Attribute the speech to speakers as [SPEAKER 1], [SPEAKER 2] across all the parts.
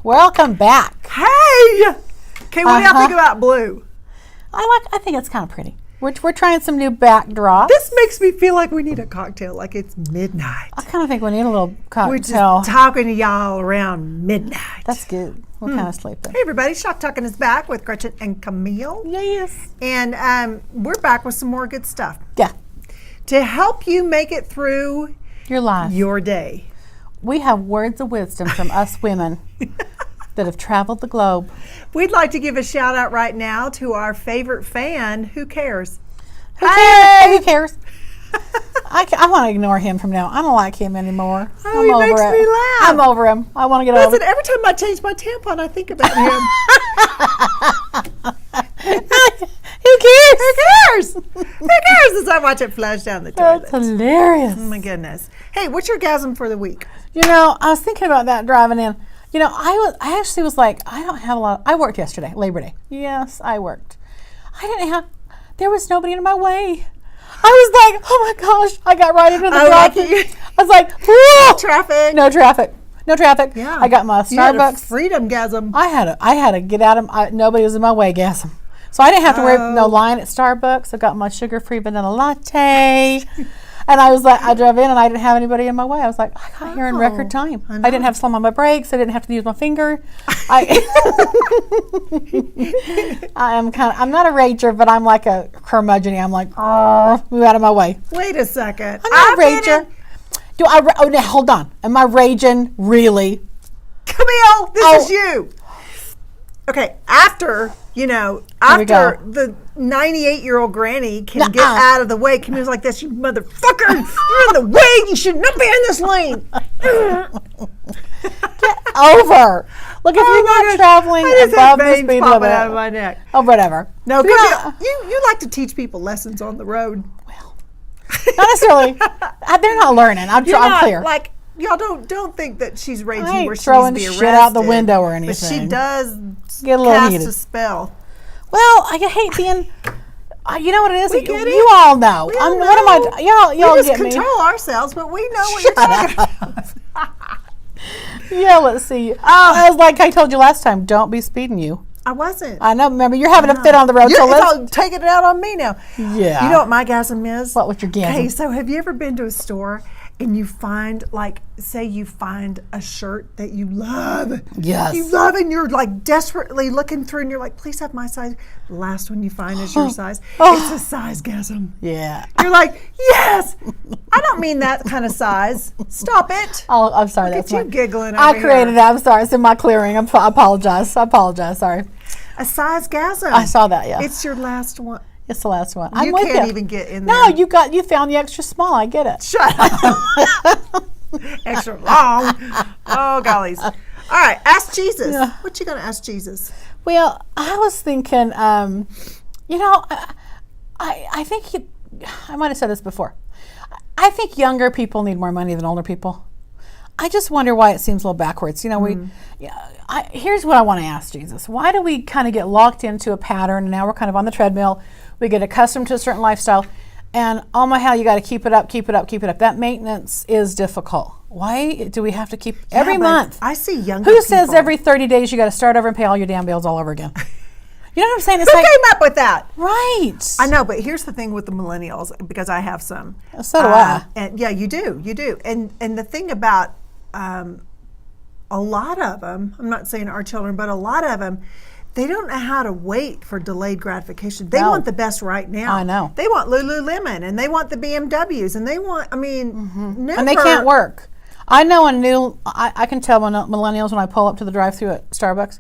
[SPEAKER 1] Welcome back.
[SPEAKER 2] Hey! Okay, what do y'all think about blue?
[SPEAKER 1] I think it's kind of pretty. We're trying some new backdrops.
[SPEAKER 2] This makes me feel like we need a cocktail, like it's midnight.
[SPEAKER 1] I kind of think we need a little cocktail.
[SPEAKER 2] We're just talking to y'all around midnight.
[SPEAKER 1] That's good. We're kind of sleeping.
[SPEAKER 2] Hey everybody, Shop Talking is back with Gretchen and Camille.
[SPEAKER 1] Yes.
[SPEAKER 2] And we're back with some more good stuff.
[SPEAKER 1] Yeah.
[SPEAKER 2] To help you make it through
[SPEAKER 1] Your life.
[SPEAKER 2] your day.
[SPEAKER 1] We have words of wisdom from us women that have traveled the globe.
[SPEAKER 2] We'd like to give a shout out right now to our favorite fan, Who Cares?
[SPEAKER 1] Who cares? Who cares? I want to ignore him from now. I don't like him anymore.
[SPEAKER 2] Oh, he makes me laugh.
[SPEAKER 1] I'm over him. I want to get over
[SPEAKER 2] Listen, every time I change my tampon, I think about him.
[SPEAKER 1] Who cares?
[SPEAKER 2] Who cares? Who cares as I watch it flush down the toilet?
[SPEAKER 1] That's hilarious.
[SPEAKER 2] Oh my goodness. Hey, what's your gasm for the week?
[SPEAKER 1] You know, I was thinking about that driving in. You know, I actually was like, I don't have a lot. I worked yesterday, Labor Day. Yes, I worked. There was nobody in my way. I was like, oh my gosh, I got right into the traffic. I was like,
[SPEAKER 2] traffic.
[SPEAKER 1] No traffic. No traffic.
[SPEAKER 2] Yeah.
[SPEAKER 1] I got my Starbucks.
[SPEAKER 2] You had a freedom gasm.
[SPEAKER 1] I had to get out of nobody was in my way gasm. So I didn't have to worry no line at Starbucks. I got my sugar-free vanilla latte. And I was like, I drove in and I didn't have anybody in my way. I was like, I got here in record time. I didn't have to slam on my brakes. I didn't have to use my finger. I'm not a rager, but I'm like a curmudgeon. I'm like, move out of my way.
[SPEAKER 2] Wait a second.
[SPEAKER 1] I'm not a rager. Now hold on. Am I raging? Really?
[SPEAKER 2] Camille, this is you. Okay, after the 98-year-old granny can get out of the way, Camille's like this, you motherfucker, you're in the way, you should not be in this lane.
[SPEAKER 1] Get over. Look, if you're not traveling above the speed limit.
[SPEAKER 2] Out of my neck.
[SPEAKER 1] Oh, whatever.
[SPEAKER 2] No, Camille, you like to teach people lessons on the road.
[SPEAKER 1] Well, not necessarily. They're not learning. I'm clear.
[SPEAKER 2] Like, y'all don't think that she's raging where she
[SPEAKER 1] throwing
[SPEAKER 2] needs to be
[SPEAKER 1] shit out the
[SPEAKER 2] arrested,
[SPEAKER 1] window or anything.
[SPEAKER 2] But she does
[SPEAKER 1] get a little
[SPEAKER 2] cast
[SPEAKER 1] heated.
[SPEAKER 2] a spell.
[SPEAKER 1] Well, I hate being. You know what it is.
[SPEAKER 2] We get it.
[SPEAKER 1] You all know.
[SPEAKER 2] We all know.
[SPEAKER 1] What am I? Y'all
[SPEAKER 2] we just
[SPEAKER 1] get me.
[SPEAKER 2] control ourselves, but we know what you're talking about.
[SPEAKER 1] Yeah, let's see. I was like I told you last time. Don't be speeding you.
[SPEAKER 2] I wasn't.
[SPEAKER 1] I know. Remember, you're having a fit on the road.
[SPEAKER 2] You're taking it out on me now.
[SPEAKER 1] Yeah.
[SPEAKER 2] You know what my gasm is?
[SPEAKER 1] What was your gasm?
[SPEAKER 2] Okay, so have you ever been to a store and you find, say you find a shirt that you love.
[SPEAKER 1] Yes.
[SPEAKER 2] You love and you're like desperately looking through and you're like, please have my size. The last one you find is your size. It's a size gasm.
[SPEAKER 1] Yeah.
[SPEAKER 2] You're like, yes. I don't mean that kind of size. Stop it.
[SPEAKER 1] Oh, I'm sorry.
[SPEAKER 2] Look
[SPEAKER 1] That's
[SPEAKER 2] at you giggling over
[SPEAKER 1] I created
[SPEAKER 2] here.
[SPEAKER 1] that. I'm sorry. It's in my clearing. I apologize. Sorry.
[SPEAKER 2] A size gasm.
[SPEAKER 1] I saw that, yeah.
[SPEAKER 2] It's your last one.
[SPEAKER 1] It's the last one.
[SPEAKER 2] You can't even get in there.
[SPEAKER 1] No, you found the extra small. I get it.
[SPEAKER 2] Shut up. Extra long. Oh, gollies. All right, ask Jesus.
[SPEAKER 1] Yeah.
[SPEAKER 2] What you going to ask Jesus?
[SPEAKER 1] Well, I was thinking, I think I might have said this before. I think younger people need more money than older people. I just wonder why it seems a little backwards. Here's what I want to ask Jesus. Why do we kind of get locked into a pattern and now we're kind of on the treadmill? We get accustomed to a certain lifestyle and oh my hell, you got to keep it up. That maintenance is difficult. Why do we have to keep every month?
[SPEAKER 2] I see younger people.
[SPEAKER 1] Who says every 30 days you got to start over and pay all your damn bills all over again? You know what I'm saying? It's
[SPEAKER 2] Who came up with that?
[SPEAKER 1] Right.
[SPEAKER 2] I know, but here's the thing with the millennials, because I have some.
[SPEAKER 1] So do I.
[SPEAKER 2] And yeah, you do. And the thing about a lot of them, I'm not saying our children, but a lot of them, they don't know how to wait for delayed gratification. They want the best right now.
[SPEAKER 1] I know.
[SPEAKER 2] They want Lululemon, and they want the BMWs, and they want, never.
[SPEAKER 1] And they can't work. I know I can tell when millennials when I pull up to the drive-thru at Starbucks,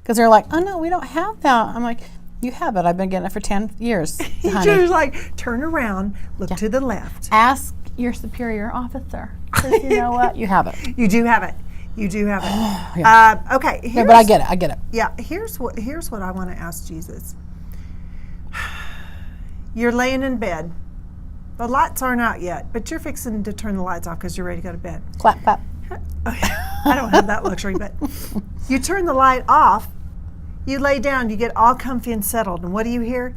[SPEAKER 1] because they're like, oh no, we don't have that. I'm like, you have it. I've been getting it for 10 years, honey.
[SPEAKER 2] You're like, turn around, look to the left.
[SPEAKER 1] Ask your superior officer, because you know what? You have it.
[SPEAKER 2] You do have it. You do have it.
[SPEAKER 1] Yeah.
[SPEAKER 2] Okay.
[SPEAKER 1] Yeah, but I get it.
[SPEAKER 2] Yeah. Here's what I want to ask Jesus. You're laying in bed. The lights aren't out yet, but you're fixing to turn the lights off because you're ready to go to bed.
[SPEAKER 1] Clap, clap.
[SPEAKER 2] I don't have that luxury, but you turn the light off, you lay down, you get all comfy and settled, and what do you hear?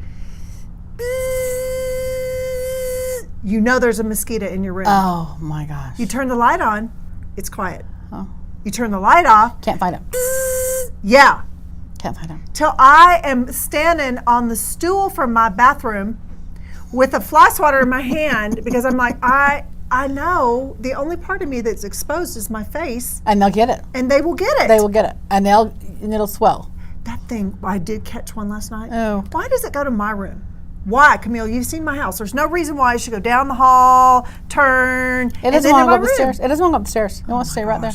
[SPEAKER 2] You know there's a mosquito in your room.
[SPEAKER 1] Oh my gosh.
[SPEAKER 2] You turn the light on, it's quiet.
[SPEAKER 1] Oh.
[SPEAKER 2] You turn the light off.
[SPEAKER 1] Can't find him.
[SPEAKER 2] Yeah.
[SPEAKER 1] Can't find him.
[SPEAKER 2] Till I am standing on the stool from my bathroom with a fly swatter in my hand because I'm like, I know the only part of me that's exposed is my face.
[SPEAKER 1] And they'll get it.
[SPEAKER 2] And they will get it.
[SPEAKER 1] They will get it. And it'll swell.
[SPEAKER 2] That thing, I did catch one last night.
[SPEAKER 1] Oh.
[SPEAKER 2] Why does it go to my room? Why, Camille? You've seen my house. There's no reason why it should go down the hall, turn.
[SPEAKER 1] It doesn't want to go up the stairs. It doesn't want to go up the stairs. It wants to stay right there.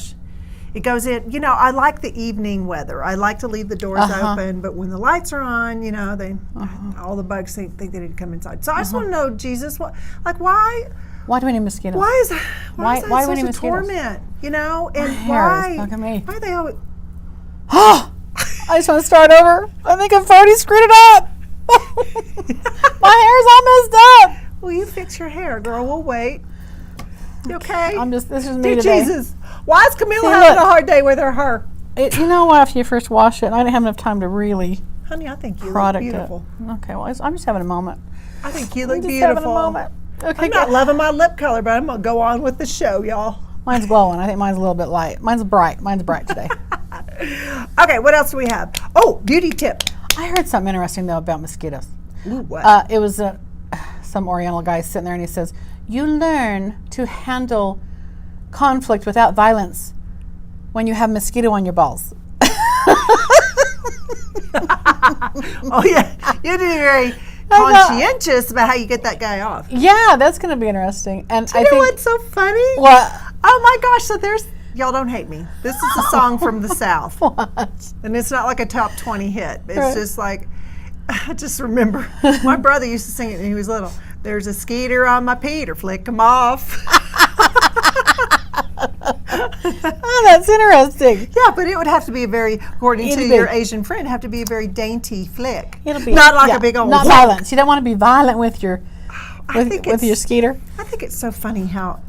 [SPEAKER 2] It goes in. You know, I like the evening weather. I like to leave the doors open, but when the lights are on, you know, all the bugs think they need to come inside. So I just want to know, Jesus, why?
[SPEAKER 1] Why do we need mosquitoes?
[SPEAKER 2] Why is that
[SPEAKER 1] why do we need
[SPEAKER 2] such a
[SPEAKER 1] mosquitoes?
[SPEAKER 2] torment? You know, and
[SPEAKER 1] Why are
[SPEAKER 2] they always?
[SPEAKER 1] Oh, I just want to start over. I think I've already screwed it up. My hair's all messed up.
[SPEAKER 2] Well, you fix your hair, girl. We'll wait. You okay?
[SPEAKER 1] This is me today.
[SPEAKER 2] Jesus. Why is Camille having a hard day with her hair?
[SPEAKER 1] You know what? After you first wash it, and I didn't have enough time to really.
[SPEAKER 2] Honey, I think you look beautiful.
[SPEAKER 1] Okay, well, I'm just having a moment.
[SPEAKER 2] I think you look
[SPEAKER 1] beautiful.
[SPEAKER 2] beautiful.
[SPEAKER 1] Having a moment. Okay,
[SPEAKER 2] I'm not loving my lip color, but I'm gonna go on with the show, y'all.
[SPEAKER 1] Mine's glowing. I think mine's a little bit light. Mine's bright. Mine's bright today.
[SPEAKER 2] Okay, what else do we have? Oh, beauty tip.
[SPEAKER 1] I heard something interesting though about mosquitoes.
[SPEAKER 2] Ooh, what?
[SPEAKER 1] It was some Oriental guy sitting there, and he says, "You learn to handle conflict without violence when you have mosquito on your balls."
[SPEAKER 2] Oh yeah, you're very conscientious about how you get that guy off.
[SPEAKER 1] Yeah, that's going to be interesting. And
[SPEAKER 2] Do you know what's so funny?
[SPEAKER 1] What?
[SPEAKER 2] Oh my gosh! So y'all don't hate me. This is a song from the South,
[SPEAKER 1] What?
[SPEAKER 2] and it's not like a top 20 hit. It's just like, I just remember my brother used to sing it when he was little. There's a skeeter on my Peter, flick him off.
[SPEAKER 1] Oh, that's interesting.
[SPEAKER 2] Yeah, but it would have to be according to your Asian friend, have to be a very dainty flick.
[SPEAKER 1] It'll be
[SPEAKER 2] not like a big old.
[SPEAKER 1] Not violence. You don't want to be violent with your with your skeeter.
[SPEAKER 2] I think it's so funny how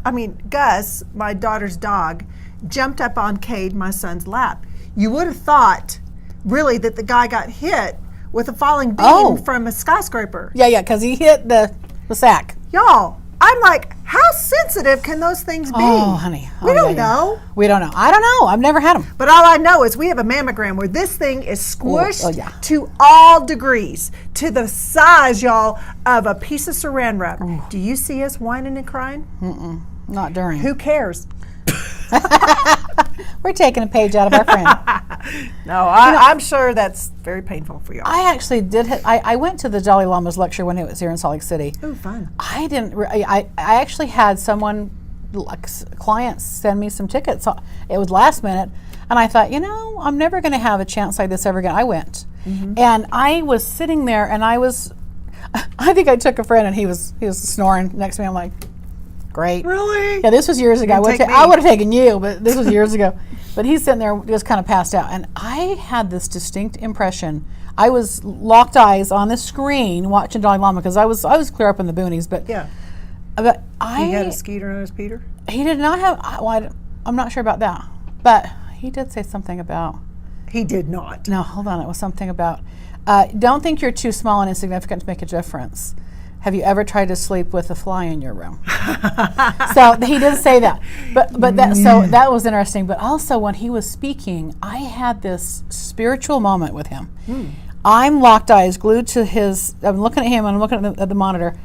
[SPEAKER 2] Gus, my daughter's dog, jumped up on Cade, my son's lap. You would have thought, really, that the guy got hit with a falling beam from a skyscraper.
[SPEAKER 1] Yeah, because he hit the sack.
[SPEAKER 2] Y'all, I'm like, how sensitive can those things be?
[SPEAKER 1] Oh, honey.
[SPEAKER 2] We don't know.
[SPEAKER 1] We don't know. I don't know. I've never had them.
[SPEAKER 2] But all I know is we have a mammogram where this thing is squished to all degrees, to the size, y'all, of a piece of saran wrap. Ooh. Do you see us whining and crying?
[SPEAKER 1] Mm-mm. Not during.
[SPEAKER 2] Who cares?
[SPEAKER 1] We're taking a page out of our friend.
[SPEAKER 2] No, I'm sure that's very painful for y'all.
[SPEAKER 1] I actually did. I went to the Dalai Lama's lecture when he was here in Salt Lake City.
[SPEAKER 2] Oh, fun!
[SPEAKER 1] I didn't. I actually had someone, clients, send me some tickets. It was last minute, and I thought, I'm never going to have a chance like this ever again. I went, and I was sitting there, and I think I took a friend, and he was snoring next to me. I'm like, great.
[SPEAKER 2] Really?
[SPEAKER 1] Yeah, this was years ago. I would have taken you, but this was years ago. But he's sitting there just kind of passed out. And I had this distinct impression. I was locked eyes on the screen watching Dalai Lama because I was clear up in the boonies. But
[SPEAKER 2] yeah.
[SPEAKER 1] But
[SPEAKER 2] he had a skeeter on his Peter?
[SPEAKER 1] He did not have, I'm not sure about that. But he did say something about.
[SPEAKER 2] He did not.
[SPEAKER 1] No, hold on. It was something about, don't think you're too small and insignificant to make a difference. Have you ever tried to sleep with a fly in your room? So he did say that, but that was interesting. But also when he was speaking, I had this spiritual moment with him. I'm locked eyes, glued to I'm looking at him and I'm looking at the monitor,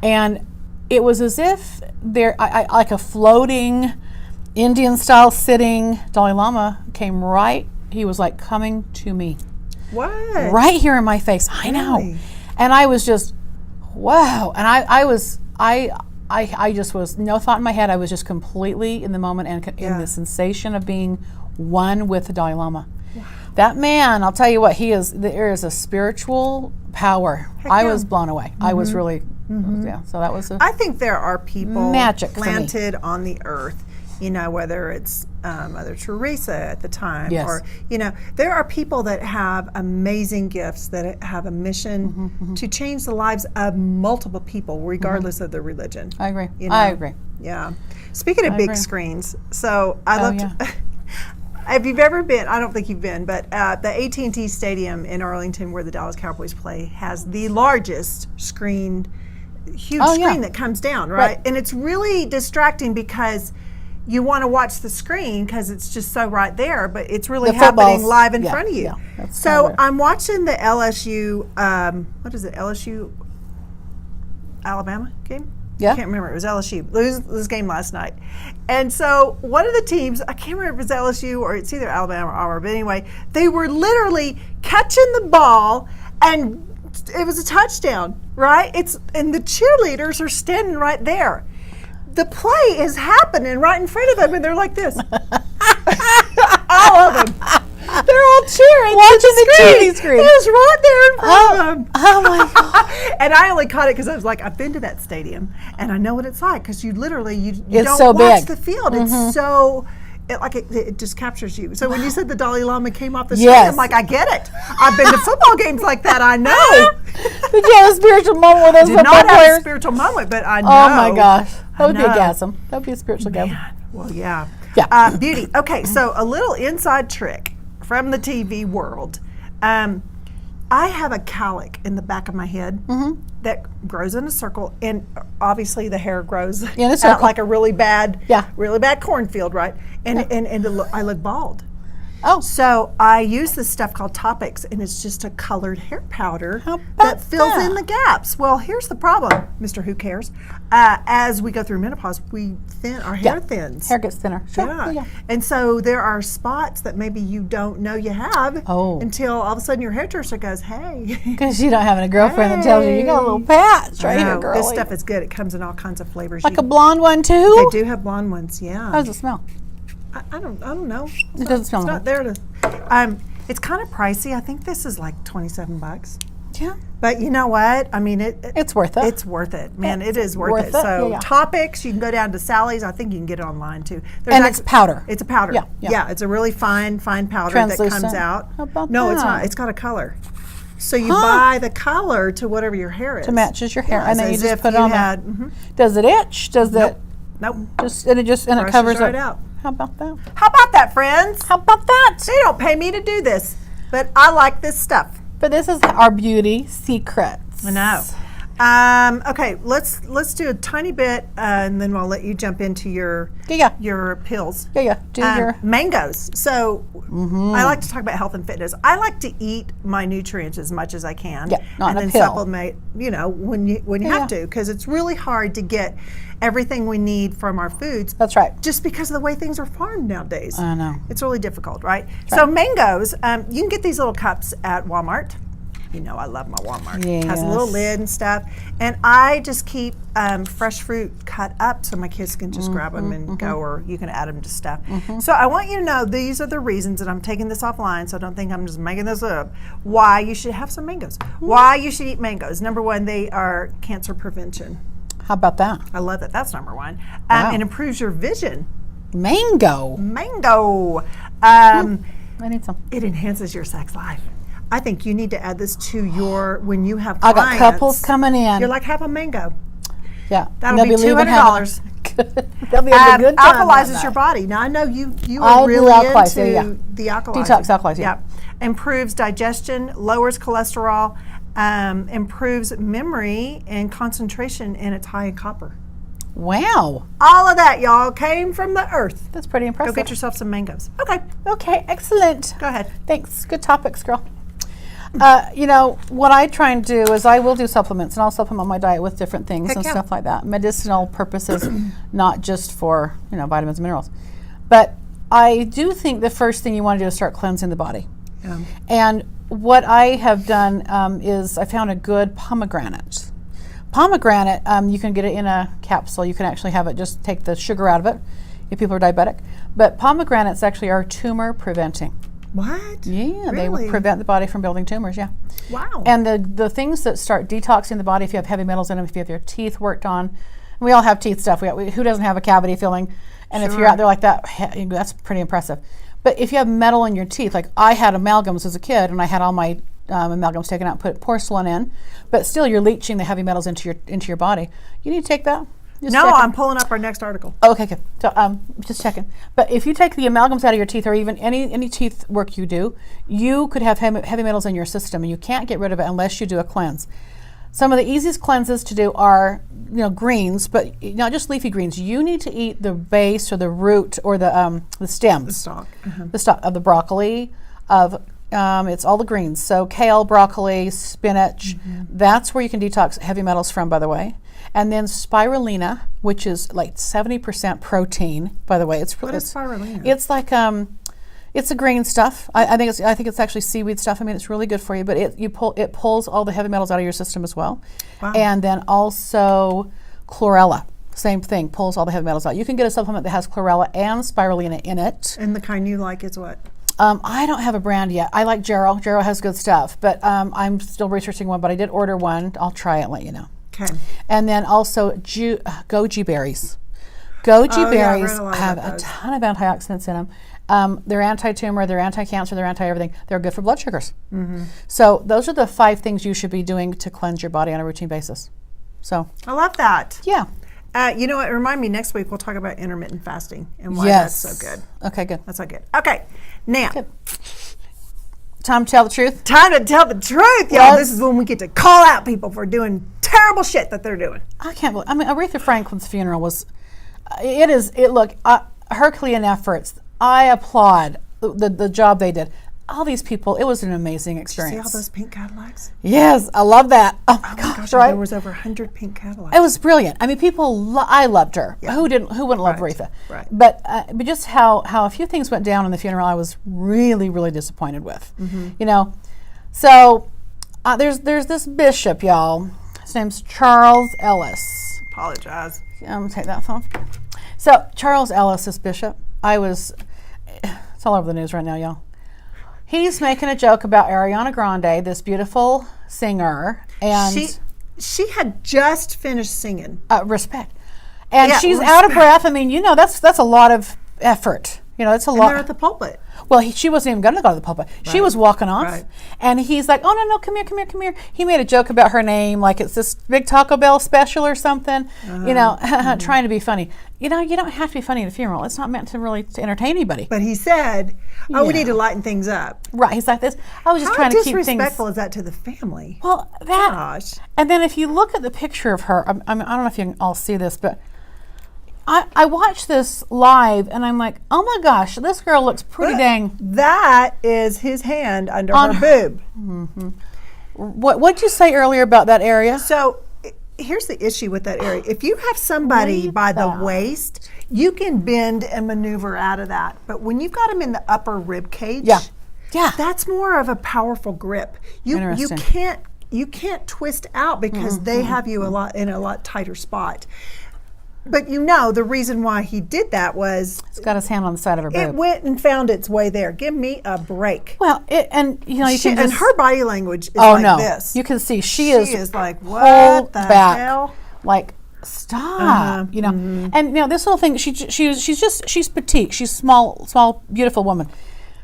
[SPEAKER 1] and it was as if like a floating Indian style sitting Dalai Lama came right. He was like coming to me.
[SPEAKER 2] What?
[SPEAKER 1] Right here in my face. I know, and I was just. Wow. And I just was no thought in my head. I was just completely in the moment and in the sensation of being one with the Dalai Lama. Wow. That man, I'll tell you what, there is a spiritual power. I was blown away. I was really, so that was
[SPEAKER 2] I think there are people
[SPEAKER 1] magic
[SPEAKER 2] planted on the earth, whether it's Mother Teresa at the time, or, there are people that have amazing gifts that have a mission to change the lives of multiple people, regardless of their religion.
[SPEAKER 1] I agree. I agree.
[SPEAKER 2] Yeah. Speaking of big screens, so I love to, if you've ever been, I don't think you've been, but the AT&T Stadium in Arlington where the Dallas Cowboys play has the largest screen, huge screen that comes down, right? And it's really distracting because you want to watch the screen because it's just so right there, but it's really
[SPEAKER 1] The
[SPEAKER 2] happening
[SPEAKER 1] footballs.
[SPEAKER 2] live in
[SPEAKER 1] Yeah,
[SPEAKER 2] front of you.
[SPEAKER 1] yeah, that's
[SPEAKER 2] So
[SPEAKER 1] kinda
[SPEAKER 2] I'm watching the LSU, what is it, LSU Alabama game?
[SPEAKER 1] Yeah.
[SPEAKER 2] I can't remember. It was LSU. This game last night. And so one of the teams, I can't remember if it was LSU or it's either Alabama or Auburn, but anyway, they were literally catching the ball and it was a touchdown, right? And the cheerleaders are standing right there. The play is happening right in front of them and they're like this. All of them. They're all cheering.
[SPEAKER 1] Watching the TV screen.
[SPEAKER 2] It was right there in front of them.
[SPEAKER 1] Oh my God.
[SPEAKER 2] And I only caught it because I was like, I've been to that stadium and I know what it's like because you literally you
[SPEAKER 1] It's
[SPEAKER 2] don't
[SPEAKER 1] so
[SPEAKER 2] watch
[SPEAKER 1] big.
[SPEAKER 2] the field. It's so it just captures you. So when you said the Dalai Lama came off the screen,
[SPEAKER 1] Yes.
[SPEAKER 2] I'm like, I get it. I've been to football games like that. I know.
[SPEAKER 1] Did you have a spiritual moment with those
[SPEAKER 2] Did
[SPEAKER 1] football
[SPEAKER 2] not have a
[SPEAKER 1] players?
[SPEAKER 2] spiritual moment, but I know.
[SPEAKER 1] Oh my gosh. That would be a
[SPEAKER 2] know.
[SPEAKER 1] gasm. That would be a spiritual gasm.
[SPEAKER 2] Man, well, yeah.
[SPEAKER 1] Yeah.
[SPEAKER 2] Beauty. Okay, so a little inside trick from the TV world. I have a cowlick in the back of my head that grows in a circle, and obviously the hair grows
[SPEAKER 1] In a
[SPEAKER 2] out
[SPEAKER 1] circle.
[SPEAKER 2] like a really bad cornfield, right? And I look bald.
[SPEAKER 1] Oh.
[SPEAKER 2] So I use this stuff called Topics, and it's just a colored hair powder
[SPEAKER 1] How about
[SPEAKER 2] that fills
[SPEAKER 1] that?
[SPEAKER 2] in the gaps. Well, here's the problem, Mr. Who Cares? As we go through menopause, our hair thins.
[SPEAKER 1] Hair gets thinner. Sure.
[SPEAKER 2] Yeah. And so there are spots that maybe you don't know you have until all of a sudden your hairdresser goes, hey.
[SPEAKER 1] Because you don't have a girlfriend that tells you got a little patch right here, girl.
[SPEAKER 2] This stuff is good. It comes in all kinds of flavors.
[SPEAKER 1] Like a blonde one too?
[SPEAKER 2] They do have blonde ones, yeah.
[SPEAKER 1] How does it smell?
[SPEAKER 2] I don't know.
[SPEAKER 1] It doesn't smell
[SPEAKER 2] It's
[SPEAKER 1] like
[SPEAKER 2] not there to. It's kind of pricey. I think this is like $27.
[SPEAKER 1] Yeah.
[SPEAKER 2] But you know what? I mean,
[SPEAKER 1] It's worth it.
[SPEAKER 2] It's worth it, man. It is worth
[SPEAKER 1] worth
[SPEAKER 2] it.
[SPEAKER 1] it.
[SPEAKER 2] So
[SPEAKER 1] Yeah.
[SPEAKER 2] Topics, you can go down to Sally's. I think you can get it online too.
[SPEAKER 1] And it's powder.
[SPEAKER 2] It's a powder.
[SPEAKER 1] Yeah.
[SPEAKER 2] It's a really fine powder that comes
[SPEAKER 1] Translucent.
[SPEAKER 2] out.
[SPEAKER 1] How about
[SPEAKER 2] no, it's
[SPEAKER 1] that?
[SPEAKER 2] not. It's got a color. So you buy the color to whatever your hair is.
[SPEAKER 1] To matches your hair,
[SPEAKER 2] Yeah,
[SPEAKER 1] and then you
[SPEAKER 2] as
[SPEAKER 1] just
[SPEAKER 2] if
[SPEAKER 1] put it
[SPEAKER 2] you
[SPEAKER 1] on.
[SPEAKER 2] had,
[SPEAKER 1] Does it itch? Does it
[SPEAKER 2] Nope.
[SPEAKER 1] just and it
[SPEAKER 2] Brushes
[SPEAKER 1] covers
[SPEAKER 2] right
[SPEAKER 1] it?
[SPEAKER 2] out.
[SPEAKER 1] How about that?
[SPEAKER 2] How about that, friends?
[SPEAKER 1] How about that?
[SPEAKER 2] They don't pay me to do this, but I like this stuff.
[SPEAKER 1] But this is our beauty secrets.
[SPEAKER 2] I know. Okay, let's do a tiny bit, and then I'll let you jump into your pills.
[SPEAKER 1] Yeah. Do your
[SPEAKER 2] mangoes. So I like to talk about health and fitness. I like to eat my nutrients as much as I can,
[SPEAKER 1] not
[SPEAKER 2] and
[SPEAKER 1] in a
[SPEAKER 2] then
[SPEAKER 1] pill.
[SPEAKER 2] supplement. When you have to, because it's really hard to get everything we need from our foods.
[SPEAKER 1] That's right.
[SPEAKER 2] Just because of the way things are farmed nowadays.
[SPEAKER 1] I know.
[SPEAKER 2] It's really difficult, right? So mangoes, you can get these little cups at Walmart. You know I love my Walmart. It has a little
[SPEAKER 1] Yes.
[SPEAKER 2] lid and stuff. And I just keep fresh fruit cut up so my kids can just grab them and go, or you can add them to stuff. So I want you to know these are the reasons, and I'm taking this offline, so don't think I'm just making this up, why you should have some mangoes. Why you should eat mangoes. Number one, they are cancer prevention.
[SPEAKER 1] How about that?
[SPEAKER 2] I love that. That's number one.
[SPEAKER 1] Wow.
[SPEAKER 2] It improves your vision.
[SPEAKER 1] Mango.
[SPEAKER 2] Mango.
[SPEAKER 1] I need some.
[SPEAKER 2] It enhances your sex life. I think you need to add this to your, when you have
[SPEAKER 1] I
[SPEAKER 2] clients.
[SPEAKER 1] got couples coming in.
[SPEAKER 2] You're like, have a mango.
[SPEAKER 1] Yeah.
[SPEAKER 2] That'll
[SPEAKER 1] They'll
[SPEAKER 2] be
[SPEAKER 1] leaving
[SPEAKER 2] $200.
[SPEAKER 1] They'll be having a good time.
[SPEAKER 2] Alkalizes your body. Now I know you
[SPEAKER 1] I
[SPEAKER 2] are
[SPEAKER 1] do
[SPEAKER 2] really
[SPEAKER 1] alkalize,
[SPEAKER 2] into
[SPEAKER 1] yeah.
[SPEAKER 2] the alkalizer.
[SPEAKER 1] Detox alkalizer, yeah.
[SPEAKER 2] Improves digestion, lowers cholesterol, improves memory and concentration, and it's high in copper.
[SPEAKER 1] Wow.
[SPEAKER 2] All of that, y'all, came from the earth.
[SPEAKER 1] That's pretty
[SPEAKER 2] Go
[SPEAKER 1] impressive.
[SPEAKER 2] get yourself some mangoes. Okay,
[SPEAKER 1] Okay, excellent.
[SPEAKER 2] go ahead.
[SPEAKER 1] Thanks. Good topics, girl. What I try and do is I will do supplements, and I'll supplement my diet with different things
[SPEAKER 2] Heck
[SPEAKER 1] and
[SPEAKER 2] yeah.
[SPEAKER 1] stuff like that. Medicinal purposes, not just for, vitamins and minerals. But I do think the first thing you want to do is start cleansing the body.
[SPEAKER 2] Yeah.
[SPEAKER 1] And what I have done is I found a good pomegranate. Pomegranate, you can get it in a capsule. You can actually have it, just take the sugar out of it if people are diabetic. But pomegranates actually are tumor preventing.
[SPEAKER 2] What?
[SPEAKER 1] Yeah, they
[SPEAKER 2] Really?
[SPEAKER 1] will prevent the body from building tumors, yeah.
[SPEAKER 2] Wow.
[SPEAKER 1] And the things that start detoxing the body, if you have heavy metals in them, if you have your teeth worked on, we all have teeth stuff. Who doesn't have a cavity filling? And if you're
[SPEAKER 2] Sure.
[SPEAKER 1] out there like that, that's pretty impressive. But if you have metal in your teeth, like I had amalgams as a kid, and I had all my amalgams taken out and put porcelain in, but still you're leaching the heavy metals into your body. You need to take that. Just
[SPEAKER 2] No,
[SPEAKER 1] check it.
[SPEAKER 2] I'm pulling up our next article.
[SPEAKER 1] Okay, good. So, just checking. But if you take the amalgams out of your teeth, or even any teeth work you do, you could have heavy metals in your system, and you can't get rid of it unless you do a cleanse. Some of the easiest cleanses to do are, greens, but not just leafy greens. You need to eat the base or the root or the stems.
[SPEAKER 2] The stalk.
[SPEAKER 1] The stalk of the broccoli, it's all the greens. So kale, broccoli, spinach. That's where you can detox heavy metals from, by the way. And then spirulina, which is like 70% protein, by the way.
[SPEAKER 2] What is spirulina?
[SPEAKER 1] It's like it's a green stuff. I think it's actually seaweed stuff. I mean, it's really good for you, but it pulls all the heavy metals out of your system as well.
[SPEAKER 2] Wow.
[SPEAKER 1] And then also chlorella, same thing, pulls all the heavy metals out. You can get a supplement that has chlorella and spirulina in it.
[SPEAKER 2] And the kind you like is what?
[SPEAKER 1] I don't have a brand yet. I like Jarrow. Jarrow has good stuff, but I'm still researching one. But I did order one. I'll try it and let you know.
[SPEAKER 2] Okay.
[SPEAKER 1] And then also goji berries. Goji berries have a ton of antioxidants in them. They're anti-tumor, they're anti-cancer, they're anti-everything. They're good for blood sugars. So those are the 5 things you should be doing to cleanse your body on a routine basis. So
[SPEAKER 2] I love that.
[SPEAKER 1] Yeah.
[SPEAKER 2] You know what? Remind me next week we'll talk about intermittent fasting and why that's so good.
[SPEAKER 1] Okay, good.
[SPEAKER 2] That's so good. Okay, now.
[SPEAKER 1] Good. Time to tell the truth.
[SPEAKER 2] Time to tell the truth, y'all. This is when we get to call out people for doing terrible shit that they're doing.
[SPEAKER 1] I can't believe. I mean, Aretha Franklin's funeral was. Look, Herculean efforts. I applaud the job they did. All these people, it was an amazing experience.
[SPEAKER 2] Did you see all those pink Cadillacs?
[SPEAKER 1] Yes, I love that. Oh my gosh, right?
[SPEAKER 2] There was over 100 pink Cadillacs.
[SPEAKER 1] It was brilliant. I mean, I loved her.
[SPEAKER 2] Yeah.
[SPEAKER 1] Who wouldn't love Aretha?
[SPEAKER 2] Right.
[SPEAKER 1] But just how a few things went down in the funeral, I was really, really disappointed with. So there's this bishop, y'all. His name's Charles Ellis.
[SPEAKER 2] Apologize.
[SPEAKER 1] I'm gonna take that phone. So Charles Ellis, this bishop, it's all over the news right now, y'all. He's making a joke about Ariana Grande, this beautiful singer, and
[SPEAKER 2] she had just finished singing.
[SPEAKER 1] Respect, and she's out of breath. I mean, that's a lot of effort. It's a lot.
[SPEAKER 2] And they're at the pulpit.
[SPEAKER 1] Well, she wasn't even going to go to the pulpit. Right. She was walking off,
[SPEAKER 2] right.
[SPEAKER 1] And he's like, "Oh no, come here." He made a joke about her name, like it's this big Taco Bell special or something. Trying to be funny. You don't have to be funny at a funeral. It's not meant to entertain anybody.
[SPEAKER 2] But he said, we need to lighten things up.
[SPEAKER 1] Right. He's like this. I was just trying to keep things.
[SPEAKER 2] How disrespectful is that to the family?
[SPEAKER 1] Well,
[SPEAKER 2] gosh.
[SPEAKER 1] And then if you look at the picture of her, I don't know if you can all see this, but I watched this live and I'm like, oh my gosh, this girl looks pretty dang.
[SPEAKER 2] That is his hand under her boob.
[SPEAKER 1] Mm-hmm. What'd you say earlier about that area?
[SPEAKER 2] So here's the issue with that area. If you have somebody by the waist, you can bend and maneuver out of that. But when you've got them in the upper rib cage, that's more of a powerful grip. You can't twist out because they have you in a lot tighter spot. But the reason why he did that was...
[SPEAKER 1] He's got his hand on the side of her boob.
[SPEAKER 2] It went and found its way there. Give me a break.
[SPEAKER 1] Well, you can just...
[SPEAKER 2] And her body language is this.
[SPEAKER 1] You can see she is
[SPEAKER 2] like, what the hell?
[SPEAKER 1] Like, stop. And this little thing, she's petite. She's small, beautiful woman.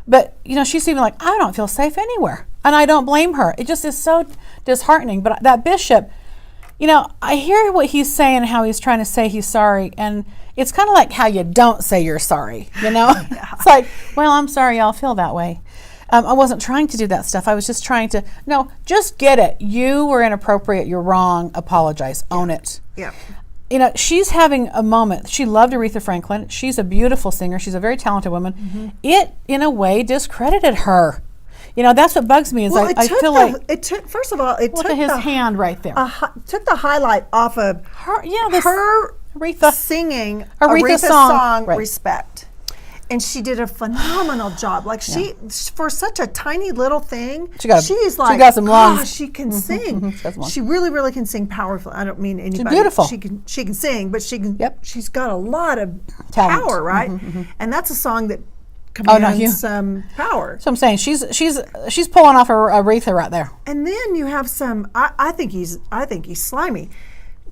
[SPEAKER 1] But, she's even like, I don't feel safe anywhere. And I don't blame her. It just is so disheartening. But that bishop... I hear what he's saying, how he's trying to say he's sorry, and it's kind of like how you don't say you're sorry, It's like, well, I'm sorry y'all feel that way. I wasn't trying to do that stuff. I was just trying to, just get it. You were inappropriate. You're wrong. Apologize. Own it.
[SPEAKER 2] Yeah.
[SPEAKER 1] She's having a moment. She loved Aretha Franklin. She's a beautiful singer. She's a very talented woman. Mm-hmm. It, in a way, discredited her. That's what bugs me is I feel like
[SPEAKER 2] it took. First of all, it
[SPEAKER 1] look
[SPEAKER 2] took
[SPEAKER 1] at his hand right there.
[SPEAKER 2] Took the highlight off of
[SPEAKER 1] her.
[SPEAKER 2] Her
[SPEAKER 1] Aretha
[SPEAKER 2] singing
[SPEAKER 1] Aretha's
[SPEAKER 2] song
[SPEAKER 1] right.
[SPEAKER 2] Respect, and she did a phenomenal job. Like for such a tiny little thing, she got some lungs. She can sing. She really, really can sing powerfully. I don't mean anybody.
[SPEAKER 1] She's beautiful.
[SPEAKER 2] She can sing, but she can.
[SPEAKER 1] Yep.
[SPEAKER 2] She's got a lot of
[SPEAKER 1] talent.
[SPEAKER 2] Power, right? And that's a song that commands some power.
[SPEAKER 1] So I'm saying she's pulling off her Aretha right there.
[SPEAKER 2] And then you have some. I think he's slimy.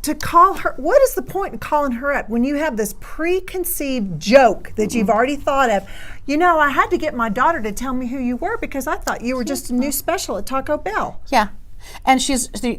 [SPEAKER 2] To call her, what is the point in calling her up when you have this preconceived joke that you've already thought of? I had to get my daughter to tell me who you were because I thought you were just a new special at Taco Bell.
[SPEAKER 1] Yeah. And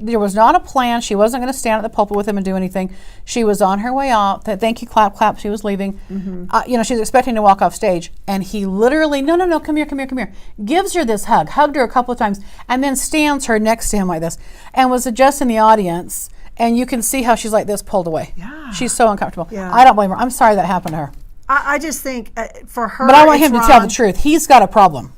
[SPEAKER 1] there was not a plan. She wasn't going to stand at the pulpit with him and do anything. She was on her way out. Thank you, clap, clap. She was leaving. She was expecting to walk off stage. And he literally, no, come here. Gives her this hug, hugged her a couple of times, and then stands her next to him like this and was addressing the audience. And you can see how she's like this, pulled away.
[SPEAKER 2] Yeah.
[SPEAKER 1] She's so uncomfortable.
[SPEAKER 2] Yeah.
[SPEAKER 1] I don't blame her. I'm sorry that happened to her.
[SPEAKER 2] I just think for her,
[SPEAKER 1] but I want him to tell the truth. He's got a problem.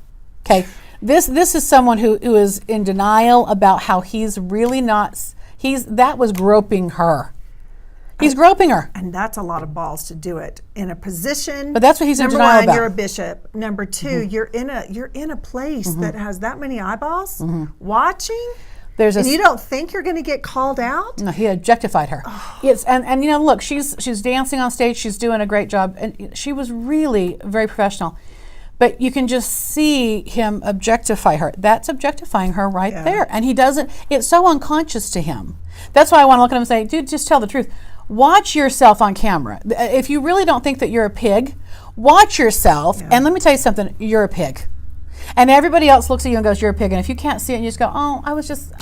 [SPEAKER 1] Okay, this is someone who is in denial about how he's really not. That was groping her. He's groping her,
[SPEAKER 2] and that's a lot of balls to do it in a position.
[SPEAKER 1] But that's what he's in denial about.
[SPEAKER 2] Number one, you're a bishop. Number two, you're in a place that has that many eyeballs watching. And you don't think you're going to get called out?
[SPEAKER 1] No, he objectified her. Yes, and look, she's dancing on stage. She's doing a great job, and she was really very professional. But you can just see him objectify her. That's objectifying her right there, and he doesn't. It's so unconscious to him. That's why I want to look at him and say, dude, just tell the truth. Watch yourself on camera. If you really don't think that you're a pig, watch yourself. And let me tell you something. You're a pig. And everybody else looks at you and goes, you're a pig. And if you can't see it, and you just go, oh, I was just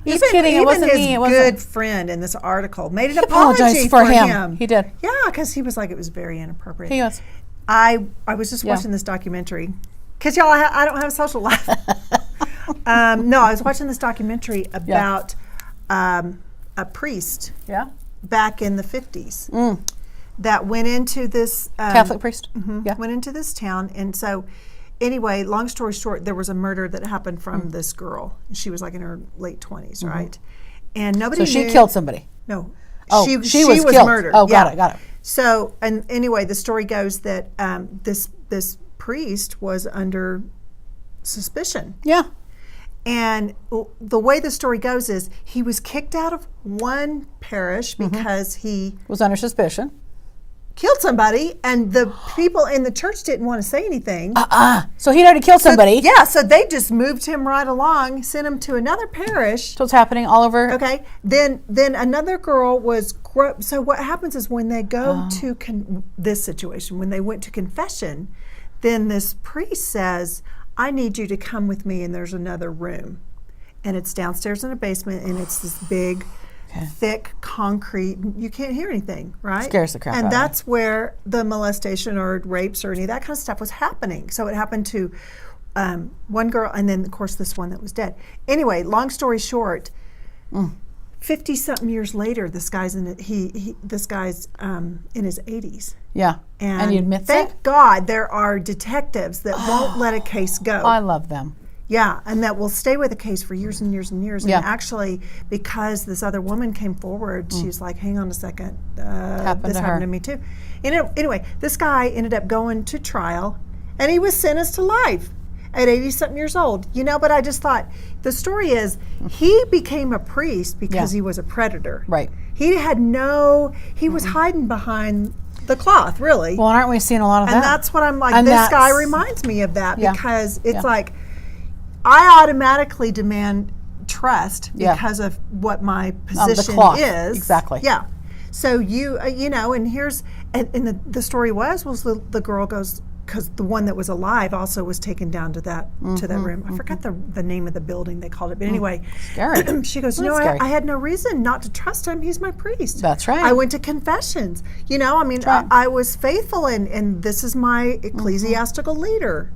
[SPEAKER 1] kidding. It wasn't me. It wasn't.
[SPEAKER 2] Good friend in this article made an apology for him.
[SPEAKER 1] He did.
[SPEAKER 2] Yeah, because he was like, it was very inappropriate.
[SPEAKER 1] He was.
[SPEAKER 2] I was just watching this documentary. Because, y'all, I don't have a social life. No, I was watching this documentary about a priest back in the 50s that went into this...
[SPEAKER 1] Catholic priest?
[SPEAKER 2] Went into this town. And so... Anyway, long story short, there was a murder that happened from this girl. She was like in her late 20s, right? And nobody knew.
[SPEAKER 1] So she killed somebody?
[SPEAKER 2] No.
[SPEAKER 1] Oh,
[SPEAKER 2] she
[SPEAKER 1] was killed.
[SPEAKER 2] Murdered.
[SPEAKER 1] Oh, got it.
[SPEAKER 2] So, and anyway, the story goes that this priest was under suspicion.
[SPEAKER 1] Yeah.
[SPEAKER 2] And the way the story goes is he was kicked out of one parish because he
[SPEAKER 1] was under suspicion.
[SPEAKER 2] Killed somebody, and the people in the church didn't want to say anything.
[SPEAKER 1] So he'd already killed somebody.
[SPEAKER 2] So they just moved him right along, sent him to another parish.
[SPEAKER 1] So it's happening all over.
[SPEAKER 2] Okay. Then another girl was. So what happens is when they go to this situation, when they went to confession, then this priest says, "I need you to come with me," and there's another room, and it's downstairs in a basement, and it's this big. Thick concrete, you can't hear anything, right?
[SPEAKER 1] Scares the crap out of
[SPEAKER 2] me.
[SPEAKER 1] me.
[SPEAKER 2] And that's where the molestation or rapes or any of that kind of stuff was happening. So it happened to one girl, and then of course this one that was dead. Anyway, long story short, 50-something years later, this guy's in his 80s.
[SPEAKER 1] Yeah, and he admits it.
[SPEAKER 2] Thank God there are detectives that won't let a case go.
[SPEAKER 1] I love them.
[SPEAKER 2] Yeah, and that will stay with the case for years and years and years. And actually, because this other woman came forward, she's like, hang on a second, this happened to me too. Anyway, this guy ended up going to trial, and he was sentenced to life at 80-something years old. But I just thought, the story is, he became a priest because he was a predator.
[SPEAKER 1] Right.
[SPEAKER 2] He was hiding behind the cloth, really.
[SPEAKER 1] Well, aren't we seeing a lot of that?
[SPEAKER 2] And that's what I'm like, this guy reminds me of that, because it's like, I automatically demand trust because of what my position is.
[SPEAKER 1] Exactly.
[SPEAKER 2] Yeah. So and here's, and the story was the girl goes, because the one that was alive also was taken down to that room. I forgot the name of the building they called it, but anyway.
[SPEAKER 1] Scary.
[SPEAKER 2] She goes, I had no reason not to trust him. He's my priest.
[SPEAKER 1] That's right.
[SPEAKER 2] I went to confessions. I was faithful, and this is my ecclesiastical leader.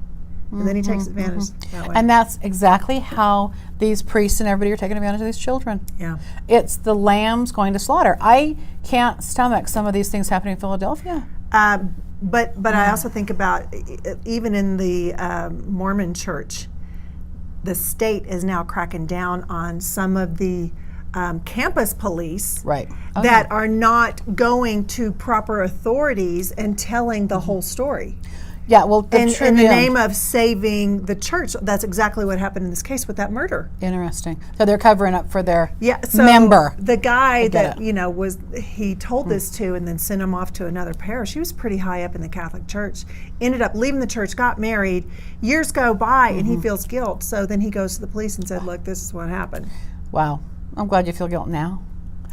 [SPEAKER 2] And then he takes advantage that way.
[SPEAKER 1] And that's exactly how these priests and everybody are taking advantage of these children.
[SPEAKER 2] Yeah.
[SPEAKER 1] It's the lambs going to slaughter. I can't stomach some of these things happening in Philadelphia.
[SPEAKER 2] But I also think about, even in the Mormon church, the state is now cracking down on some of the campus police that are not going to proper authorities and telling the whole story.
[SPEAKER 1] Yeah, well,
[SPEAKER 2] in the name of saving the church. That's exactly what happened in this case with that murder.
[SPEAKER 1] Interesting. So they're covering up for their
[SPEAKER 2] so
[SPEAKER 1] member.
[SPEAKER 2] The guy that he told this to and then sent him off to another parish. He was pretty high up in the Catholic Church. Ended up leaving the church, got married. Years go by, and he feels guilt. So then he goes to the police and said, "Look, this is what happened."
[SPEAKER 1] Wow, I'm glad you feel guilt now.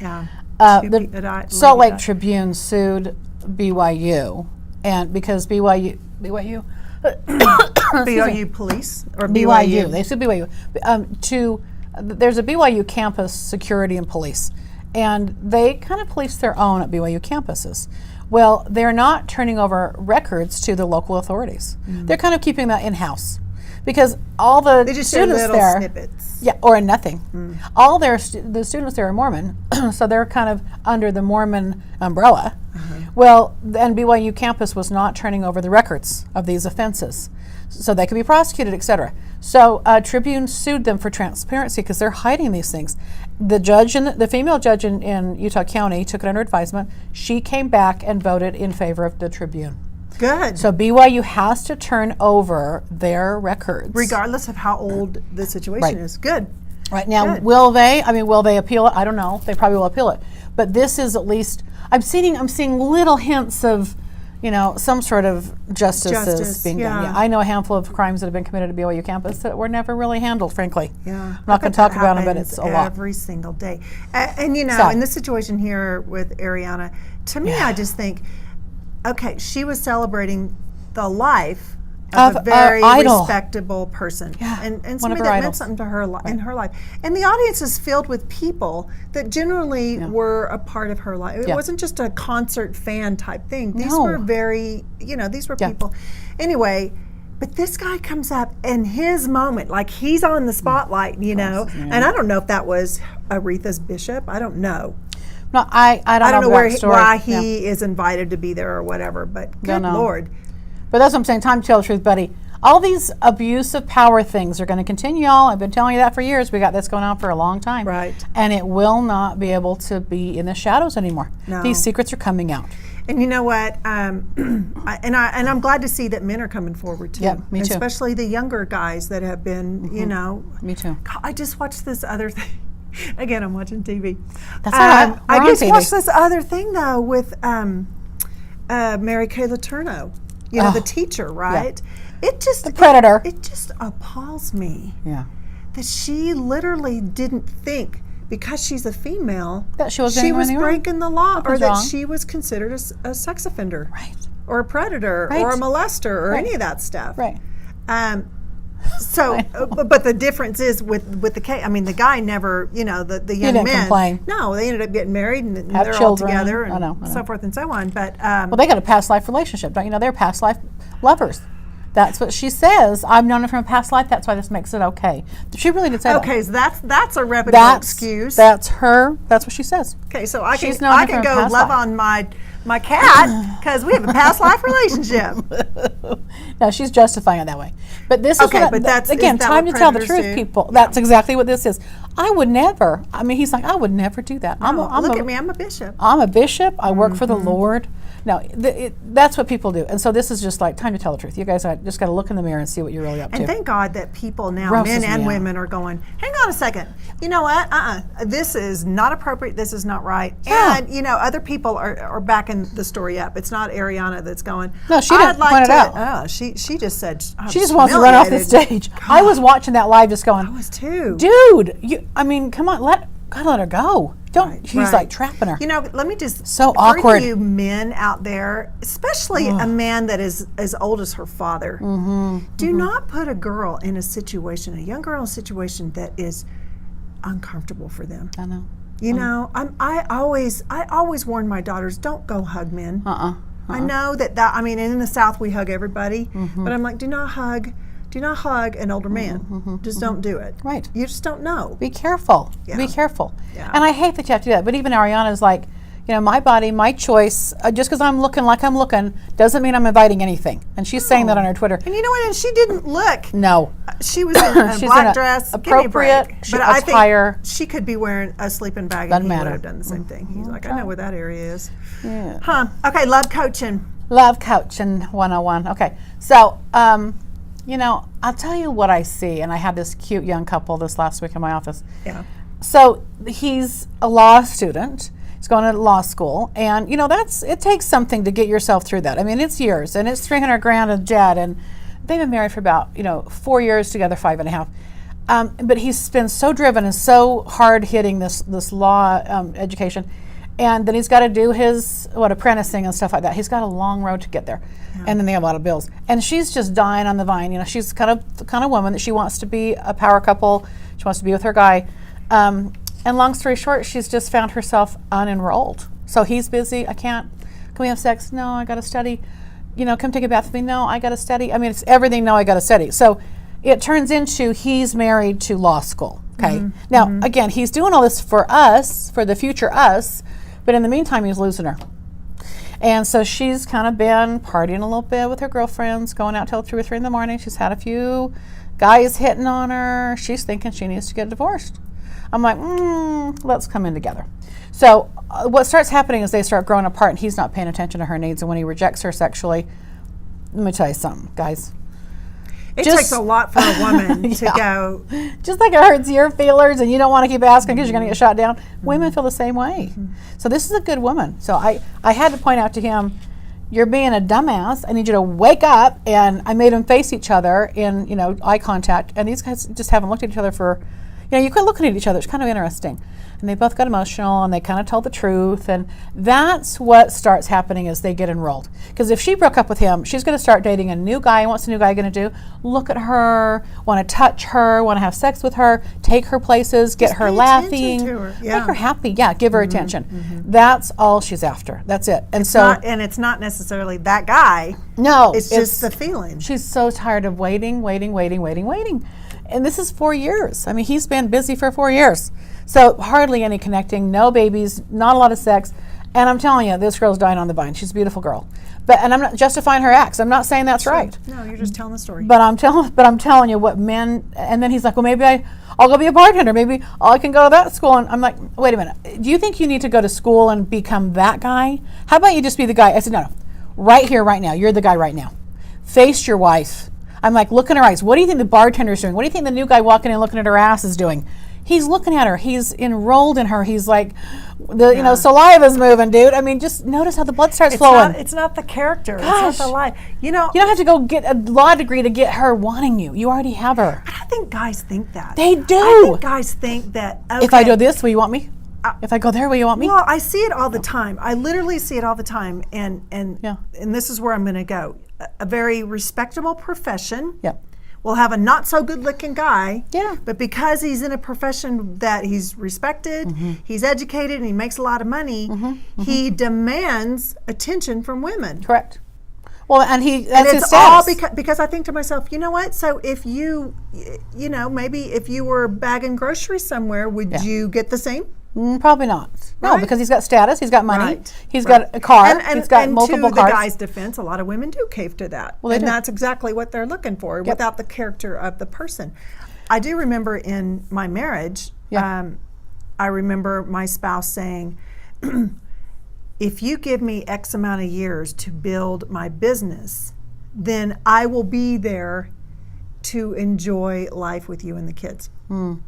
[SPEAKER 2] Yeah.
[SPEAKER 1] The Salt Lake Tribune sued BYU, and because BYU
[SPEAKER 2] BYU police or BYU?
[SPEAKER 1] They sued BYU there's a BYU campus security and police, and they kind of police their own at BYU campuses. Well, they're not turning over records to the local authorities. They're kind of keeping that in-house because all the
[SPEAKER 2] They just
[SPEAKER 1] students
[SPEAKER 2] share little
[SPEAKER 1] there,
[SPEAKER 2] snippets.
[SPEAKER 1] yeah, or nothing. All the students there are Mormon, so they're kind of under the Mormon umbrella. Well, and BYU campus was not turning over the records of these offenses, so they could be prosecuted, etc. So Tribune sued them for transparency because they're hiding these things. The judge, the female judge in Utah County, took it under advisement. She came back and voted in favor of the Tribune.
[SPEAKER 2] Good.
[SPEAKER 1] So BYU has to turn over their records,
[SPEAKER 2] regardless of how old the situation is. Good.
[SPEAKER 1] Right now,
[SPEAKER 2] Good.
[SPEAKER 1] will they appeal it? I don't know. They probably will appeal it. But this is at least I'm seeing little hints of, some sort of justice being done. Yeah, I know a handful of crimes that have been committed at BYU campus that were never really handled, frankly.
[SPEAKER 2] Yeah.
[SPEAKER 1] I'm not going to talk about them, but it's a lot.
[SPEAKER 2] Every single day. And in this situation here with Ariana, to me, I just think, okay, she was celebrating the life of a very respectable person, and somebody that meant something to her in her life. And the audience is filled with people that generally were a part of her life. It wasn't just a concert fan type thing. These were very, these were people. Anyway, but this guy comes up and his moment, like he's on the spotlight, and I don't know if that was Aretha's bishop. I don't know.
[SPEAKER 1] No, I don't know
[SPEAKER 2] why he is invited to be there or whatever, but good Lord.
[SPEAKER 1] But that's what I'm saying. Time to tell the truth, buddy. All these abuse of power things are going to continue, y'all. I've been telling you that for years. We got this going on for a long time.
[SPEAKER 2] Right.
[SPEAKER 1] And it will not be able to be in the shadows anymore.
[SPEAKER 2] No.
[SPEAKER 1] These secrets are coming out.
[SPEAKER 2] And you know what? I'm glad to see that men are coming forward too.
[SPEAKER 1] Yeah, me too.
[SPEAKER 2] Especially the younger guys that have been,
[SPEAKER 1] Me too.
[SPEAKER 2] I just watched this other thing. Again, I'm watching TV.
[SPEAKER 1] That's all right.
[SPEAKER 2] I just watched this other thing though with Mary Kay Letourneau. The teacher, right?
[SPEAKER 1] Yeah. The predator.
[SPEAKER 2] It just appalls me.
[SPEAKER 1] Yeah.
[SPEAKER 2] That she literally didn't think, because she's a female,
[SPEAKER 1] that she was
[SPEAKER 2] breaking the law, or that she was considered a sex offender,
[SPEAKER 1] right,
[SPEAKER 2] or a predator, or a molester, or any of that stuff,
[SPEAKER 1] right.
[SPEAKER 2] So, but the difference is with the case. I mean, the guy never, the young men.
[SPEAKER 1] Complain.
[SPEAKER 2] No, they ended up getting married and
[SPEAKER 1] have
[SPEAKER 2] they're
[SPEAKER 1] children.
[SPEAKER 2] all together, and
[SPEAKER 1] I know.
[SPEAKER 2] so forth and so on. But
[SPEAKER 1] well, they got a past life relationship, don't you know? They're past life lovers. That's what she says. I've known her from a past life. That's why this makes it okay. She really did say that.
[SPEAKER 2] Okay, so that's a reputable excuse.
[SPEAKER 1] That's her. That's what she says.
[SPEAKER 2] Okay, so I can go love on my cat because we have a past life relationship.
[SPEAKER 1] No, she's justifying it that way. But this is
[SPEAKER 2] but that's
[SPEAKER 1] again time to tell the truth,
[SPEAKER 2] do?
[SPEAKER 1] people. That's exactly what this is. I would never. I mean, he's like, I would never do that.
[SPEAKER 2] Look at me. I'm a bishop.
[SPEAKER 1] I'm a bishop. I work for the Lord. No, that's what people do. And so this is just like time to tell the truth. You guys just got to look in the mirror and see what you're really up to.
[SPEAKER 2] And thank God that people now, men and women, are going, hang on a second. You know what? This is not appropriate. This is not right.
[SPEAKER 1] Yeah.
[SPEAKER 2] And, other people are backing the story up. It's not Ariana that's going,
[SPEAKER 1] no, she didn't point it out.
[SPEAKER 2] Oh, she just said,
[SPEAKER 1] she just wants to run off the stage. God. I was watching that live just going,
[SPEAKER 2] I was too.
[SPEAKER 1] Dude, come on, gotta let her go. Don't. He's like trapping her.
[SPEAKER 2] Let me just
[SPEAKER 1] so awkward.
[SPEAKER 2] For you men out there, especially a man that is as old as her father, do not put a girl in a young girl in a situation that is uncomfortable for them.
[SPEAKER 1] I know.
[SPEAKER 2] I always warn my daughters, don't go hug men. I know that I mean, in the South we hug everybody, but I'm like, do not hug an older man. Just don't do it.
[SPEAKER 1] Right.
[SPEAKER 2] You just don't know.
[SPEAKER 1] Be careful.
[SPEAKER 2] Yeah.
[SPEAKER 1] Be careful.
[SPEAKER 2] Yeah.
[SPEAKER 1] And I hate that you have to do that. But even Ariana's like, my body, my choice. Just because I'm looking like I'm looking doesn't mean I'm inviting anything. And she's saying that on her Twitter.
[SPEAKER 2] And you know what? And she didn't look.
[SPEAKER 1] No.
[SPEAKER 2] She was in a black dress.
[SPEAKER 1] Appropriate
[SPEAKER 2] but
[SPEAKER 1] attire.
[SPEAKER 2] I think she could be wearing a sleeping bag and he would have done the same thing. He's like, I know where that area is.
[SPEAKER 1] Yeah.
[SPEAKER 2] Huh. Okay, love coaching.
[SPEAKER 1] Love coaching 101. Okay. So, I'll tell you what I see. And I had this cute young couple this last week in my office.
[SPEAKER 2] Yeah.
[SPEAKER 1] So he's a law student. He's going to law school. And, it takes something to get yourself through that. I mean, it's years. And it's $300,000 a jet. And they've been married for about, 4 years together, 5.5. But he's been so driven and so hard hitting this law education. And then he's got to do his apprenticing and stuff like that. He's got a long road to get there, and then they have a lot of bills. And she's just dying on the vine. You know, she's kind of the kind of woman that she wants to be a power couple. She wants to be with her guy. And long story short, she's just found herself unenrolled. So he's busy. Can we have sex? No, I got to study. You know, come take a bath with me. No, I got to study. I mean, it's everything. No, I got to study. So it turns into he's married to law school. Okay. Now, again, he's doing all this for us, for the future us. But in the meantime, he's losing her. And so she's kind of been partying a little bit with her girlfriends, going out till 2 or 3 in the morning. She's had a few guys hitting on her. She's thinking she needs to get divorced. I'm like, let's come in together. So what starts happening is they start growing apart, and he's not paying attention to her needs. And when he rejects her sexually, let me tell you something, guys.
[SPEAKER 2] It takes a lot for a woman to go.
[SPEAKER 1] Just like it hurts your feelers and you don't want to keep asking because you're going to get shot down. Women feel the same way. So this is a good woman. So I had to point out to him, you're being a dumbass. I need you to wake up. And I made them face each other in, eye contact. And these guys just haven't looked at each other for, you quit looking at each other. It's kind of interesting. And they both got emotional, and they kind of told the truth. And that's what starts happening as they get enrolled. Because if she broke up with him, she's going to start dating a new guy. And what's the new guy going to do? Look at her, want to touch her, want to have sex with her, take her places, get her laughing,
[SPEAKER 2] to her.
[SPEAKER 1] make her happy. Yeah, give her attention. That's all she's after. That's it. And
[SPEAKER 2] it's not necessarily that guy.
[SPEAKER 1] No,
[SPEAKER 2] it's just the feeling.
[SPEAKER 1] She's so tired of waiting. And this is 4 years. I mean, he's been busy for 4 years. So hardly any connecting, no babies, not a lot of sex. And I'm telling you, this girl's dying on the vine. She's a beautiful girl. And I'm not justifying her acts. I'm not saying that's right.
[SPEAKER 2] No, you're just telling the story.
[SPEAKER 1] But I'm telling you what men, and then he's like, well, maybe I'll go be a bartender. Maybe I can go to that school. And I'm like, wait a minute. Do you think you need to go to school and become that guy? How about you just be the guy? I said, no. Right here, right now. You're the guy right now. Face your wife. I'm like, look in her eyes. What do you think the bartender's doing? What do you think the new guy walking in looking at her ass is doing? He's looking at her. He's enrolled in her. He's like, saliva's moving, dude. I mean, just notice how the blood starts flowing.
[SPEAKER 2] It's not the character.
[SPEAKER 1] Gosh.
[SPEAKER 2] It's not the lie. You
[SPEAKER 1] don't have to go get a law degree to get her wanting you. You already have her.
[SPEAKER 2] I don't think guys think that.
[SPEAKER 1] They do.
[SPEAKER 2] I think guys think that, okay,
[SPEAKER 1] if I do this, will you want me? If I go there, will you want me?
[SPEAKER 2] Well, I see it all the time. I literally see it all the time. And this is where I'm going to go. A very respectable profession.
[SPEAKER 1] Yep.
[SPEAKER 2] We'll have a not so good looking guy.
[SPEAKER 1] Yeah.
[SPEAKER 2] But because he's in a profession that he's respected, he's educated, and he makes a lot of money, he demands attention from women.
[SPEAKER 1] Correct. Well, and
[SPEAKER 2] it's
[SPEAKER 1] his
[SPEAKER 2] all
[SPEAKER 1] status.
[SPEAKER 2] because I think to myself, you know what? So if maybe if you were bagging groceries somewhere, would you get the same?
[SPEAKER 1] Probably not. No,
[SPEAKER 2] Right?
[SPEAKER 1] Because he's got status, he's got money,
[SPEAKER 2] Right.
[SPEAKER 1] He's got a car, he's got multiple
[SPEAKER 2] to
[SPEAKER 1] cars.
[SPEAKER 2] the guy's defense, a lot of women do cave to that.
[SPEAKER 1] Well, they do.
[SPEAKER 2] That's exactly what they're looking for without the character of the person. I do remember in my marriage, I remember my spouse saying, if you give me X amount of years to build my business, then I will be there to enjoy life with you and the kids.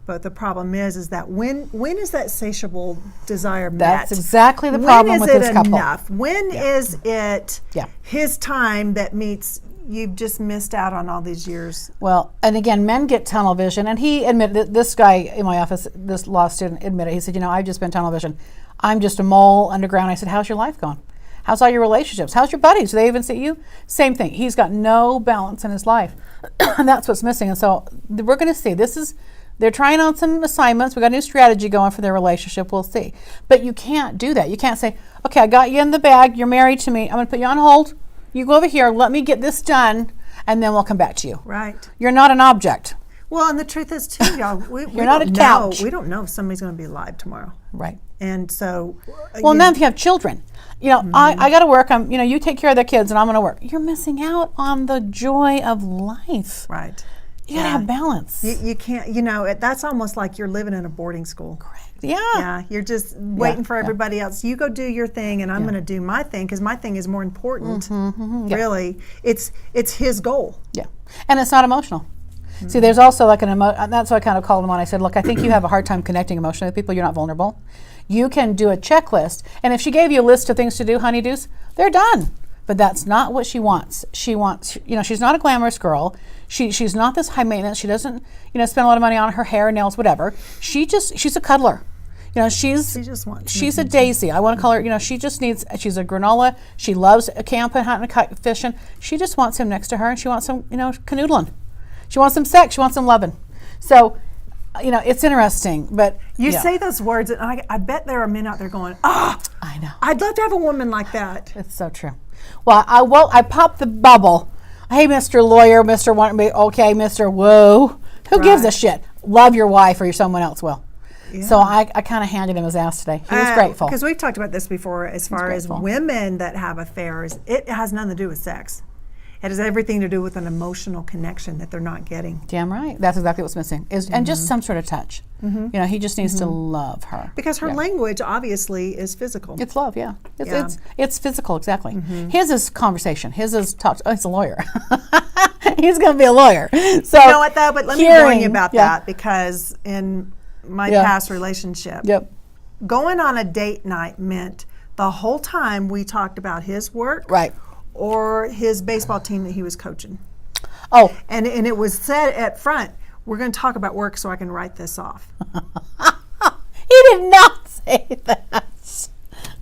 [SPEAKER 2] But the problem is that when is that satiable desire met?
[SPEAKER 1] That's exactly the problem with this couple.
[SPEAKER 2] When is it his time that meets, you've just missed out on all these years?
[SPEAKER 1] Well, and again, men get tunnel vision. And he admitted, this guy in my office, this law student admitted, he said, I've just been tunnel vision. I'm just a mole underground. I said, how's your life going? How's all your relationships? How's your buddies? Do they even see you? Same thing. He's got no balance in his life. And that's what's missing. And so we're going to see. They're trying on some assignments. We got a new strategy going for their relationship. We'll see. But you can't do that. You can't say, okay, I got you in the bag. You're married to me. I'm going to put you on hold. You go over here. Let me get this done. And then we'll come back to you.
[SPEAKER 2] Right.
[SPEAKER 1] You're not an object.
[SPEAKER 2] Well, and the truth is, too, y'all,
[SPEAKER 1] you're not a couch.
[SPEAKER 2] We don't know if somebody's going to be alive tomorrow.
[SPEAKER 1] Right.
[SPEAKER 2] And so.
[SPEAKER 1] Well, now if you have children, I got to work. You take care of the kids, and I'm going to work. You're missing out on the joy of life.
[SPEAKER 2] Right.
[SPEAKER 1] You got to have balance.
[SPEAKER 2] You can't. That's almost like you're living in a boarding school.
[SPEAKER 1] Correct. Yeah.
[SPEAKER 2] Yeah. You're just waiting for everybody else. You go do your thing, and I'm going to do my thing because my thing is more important. Really, it's his goal.
[SPEAKER 1] Yeah, and it's not emotional. See, there's also like that's what I kind of called him on. I said, look, I think you have a hard time connecting emotionally with people. You're not vulnerable. You can do a checklist. And if she gave you a list of things to do, honeydews, they're done. But that's not what she wants. She wants, she's not a glamorous girl. She's not this high maintenance. She doesn't, spend a lot of money on her hair, nails, whatever. She's a cuddler. You know, she's a daisy. I want to call her, you know, she's a granola. She loves camping, hunting, fishing. She just wants him next to her, and she wants him, you know, canoodling. She wants some sex. She wants some loving. So, you know, it's interesting. But
[SPEAKER 2] you say those words, and I bet there are men out there going,
[SPEAKER 1] I know.
[SPEAKER 2] I'd love to have a woman like that.
[SPEAKER 1] It's so true. Well, I popped the bubble. Hey, Mr. Lawyer, Mr. Want to be okay, Mr. Whoa. Who gives a shit? Love your wife or someone else will. Yeah. So I kind of handed him his ass today. He was grateful.
[SPEAKER 2] Because we've talked about this before as far as women that have affairs. It has nothing to do with sex. It has everything to do with an emotional connection that they're not getting.
[SPEAKER 1] Damn right. That's exactly what's missing. And just some sort of touch. You know, he just needs to love her.
[SPEAKER 2] Because her language, obviously, is physical.
[SPEAKER 1] It's love, yeah. It's physical, exactly. His is conversation. His is talk. Oh, he's a lawyer. He's going to be a lawyer. So
[SPEAKER 2] you know what, though? But let me warn you about that, because in my past relationship, going on a date night meant the whole time we talked about his work. Right. Or his baseball team that he was coaching. Oh. And it was said at front, we're going to talk about work so I can write this off.
[SPEAKER 1] He did not say that.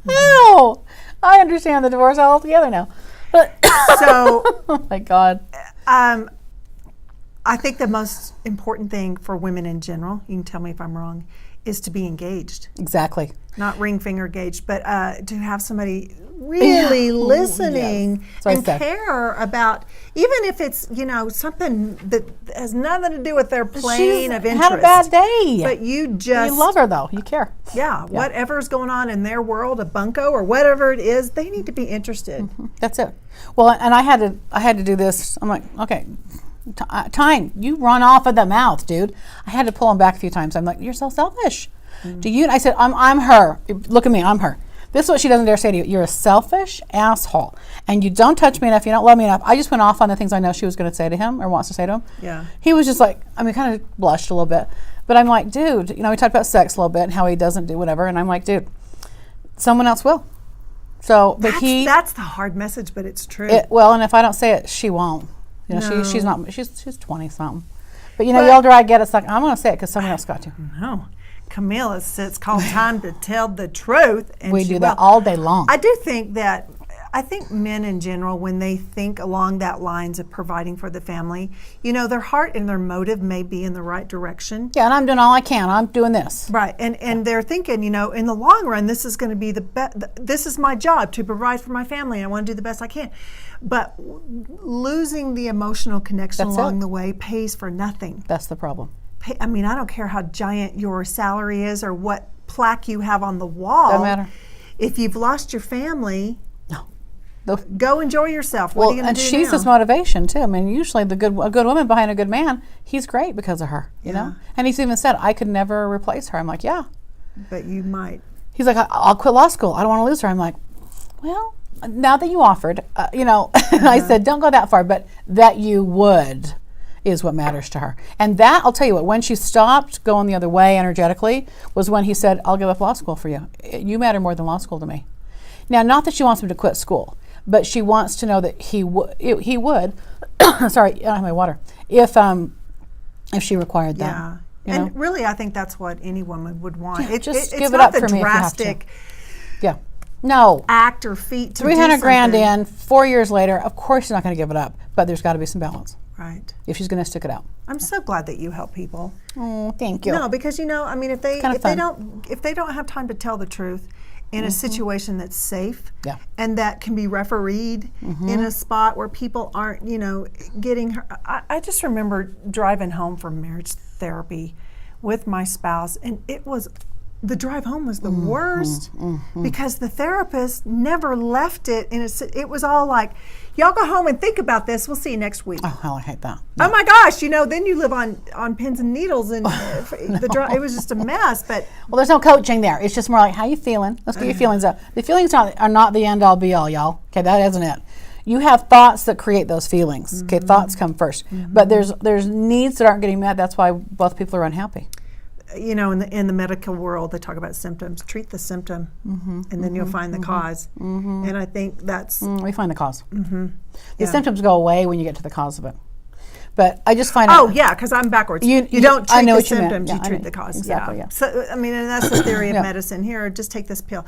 [SPEAKER 1] No. I understand the divorce altogether now. But so, oh my God.
[SPEAKER 2] I think the most important thing for women in general, you can tell me if I'm wrong, is to be engaged.
[SPEAKER 1] Exactly.
[SPEAKER 2] Not ring finger engaged, but to have somebody really listening and care about, even if it's, you know, something that has nothing to do with their plane of interest.
[SPEAKER 1] Had a bad day.
[SPEAKER 2] But you
[SPEAKER 1] love her though. You care.
[SPEAKER 2] Yeah. Whatever's going on in their world, a bunco or whatever it is, they need to be interested.
[SPEAKER 1] That's it. Well, and I had to do this. I'm like, okay, Tyne, you run off of the mouth, dude. I had to pull him back a few times. I'm like, you're so selfish. Do you? I said, I'm her. Look at me, I'm her. This is what she doesn't dare say to you. You're a selfish asshole. And you don't touch me enough. You don't love me enough. I just went off on the things I know she was going to say to him or wants to say to him. Yeah. He was just like, I mean, kind of blushed a little bit. But I'm like, dude, you know, we talked about sex a little bit and how he doesn't do whatever. And I'm like, dude, someone else will. So, but
[SPEAKER 2] that's the hard message, but it's true.
[SPEAKER 1] Well, and if I don't say it, she won't. You know, she's not, she's 20 something. But you know, the older I get, it's like, I'm going to say it because someone else got to.
[SPEAKER 2] No. Camilla says it's called time to tell the truth. And
[SPEAKER 1] we do that all day long.
[SPEAKER 2] I do think that, I think men in general, when they think along that lines of providing for the family, you know, their heart and their motive may be in the right direction.
[SPEAKER 1] Yeah, and I'm doing all I can. I'm doing this.
[SPEAKER 2] Right, and they're thinking, you know, in the long run, this is going to be the best. This is my job to provide for my family, and I want to do the best I can. But losing the emotional connection along the way pays for nothing.
[SPEAKER 1] That's the problem.
[SPEAKER 2] I mean, I don't care how giant your salary is or what plaque you have on the wall.
[SPEAKER 1] Doesn't matter.
[SPEAKER 2] If you've lost your family, go enjoy yourself. What are you going to do
[SPEAKER 1] and she's his motivation too. I mean, usually a good woman behind a good man, he's great because of her. You know, and he's even said, I could never replace her. I'm like, yeah,
[SPEAKER 2] but you might.
[SPEAKER 1] He's like, I'll quit law school. I don't want to lose her. I'm like, well, now that you offered, you know, I said, don't go that far, but that you would is what matters to her. And that, I'll tell you what, when she stopped going the other way energetically was when he said, I'll give up law school for you. You matter more than law school to me. Now, not that she wants him to quit school, but she wants to know that he would, sorry, I don't have my water, if she required that.
[SPEAKER 2] Yeah. And really, I think that's what any woman would want.
[SPEAKER 1] Yeah, just give it up for me if you have to. Yeah. No.
[SPEAKER 2] Act or feat to
[SPEAKER 1] 300 grand in, 4 years later, of course she's not going to give it up, but there's got to be some balance.
[SPEAKER 2] Right.
[SPEAKER 1] If she's going to stick it out.
[SPEAKER 2] I'm so glad that you help people.
[SPEAKER 1] Oh, thank you.
[SPEAKER 2] No, because you know, I mean, if they don't have time to tell the truth in a situation that's safe and that can be refereed in a spot where people aren't, you know, getting her. I just remember driving home from marriage therapy with my spouse, and the drive home was the worst because the therapist never left it, and it was all like, y'all go home and think about this. We'll see you next week.
[SPEAKER 1] Oh, hell, I hate that. No.
[SPEAKER 2] Oh my gosh, you know, then you live on pins and needles, and it was just a mess. But
[SPEAKER 1] well, there's no coaching there. It's just more like, how you feeling? Let's get your feelings up. The feelings are not the end all be all, y'all. Okay, that isn't it. You have thoughts that create those feelings. Okay, thoughts come first, but there's needs that aren't getting met. That's why both people are unhappy.
[SPEAKER 2] You know, in the medical world, they talk about symptoms. Treat the symptom, and then you'll find the cause. And I think that's
[SPEAKER 1] we find the cause. The symptoms go away when you get to the cause of it. But I just find
[SPEAKER 2] Oh, yeah, because I'm backwards. You don't
[SPEAKER 1] I
[SPEAKER 2] treat
[SPEAKER 1] know
[SPEAKER 2] the
[SPEAKER 1] what you meant.
[SPEAKER 2] symptoms,
[SPEAKER 1] Yeah,
[SPEAKER 2] you
[SPEAKER 1] I
[SPEAKER 2] treat
[SPEAKER 1] know.
[SPEAKER 2] the cause.
[SPEAKER 1] Exactly, yeah.
[SPEAKER 2] So, I mean, and that's the theory of
[SPEAKER 1] Yeah.
[SPEAKER 2] medicine. Here, just take this pill.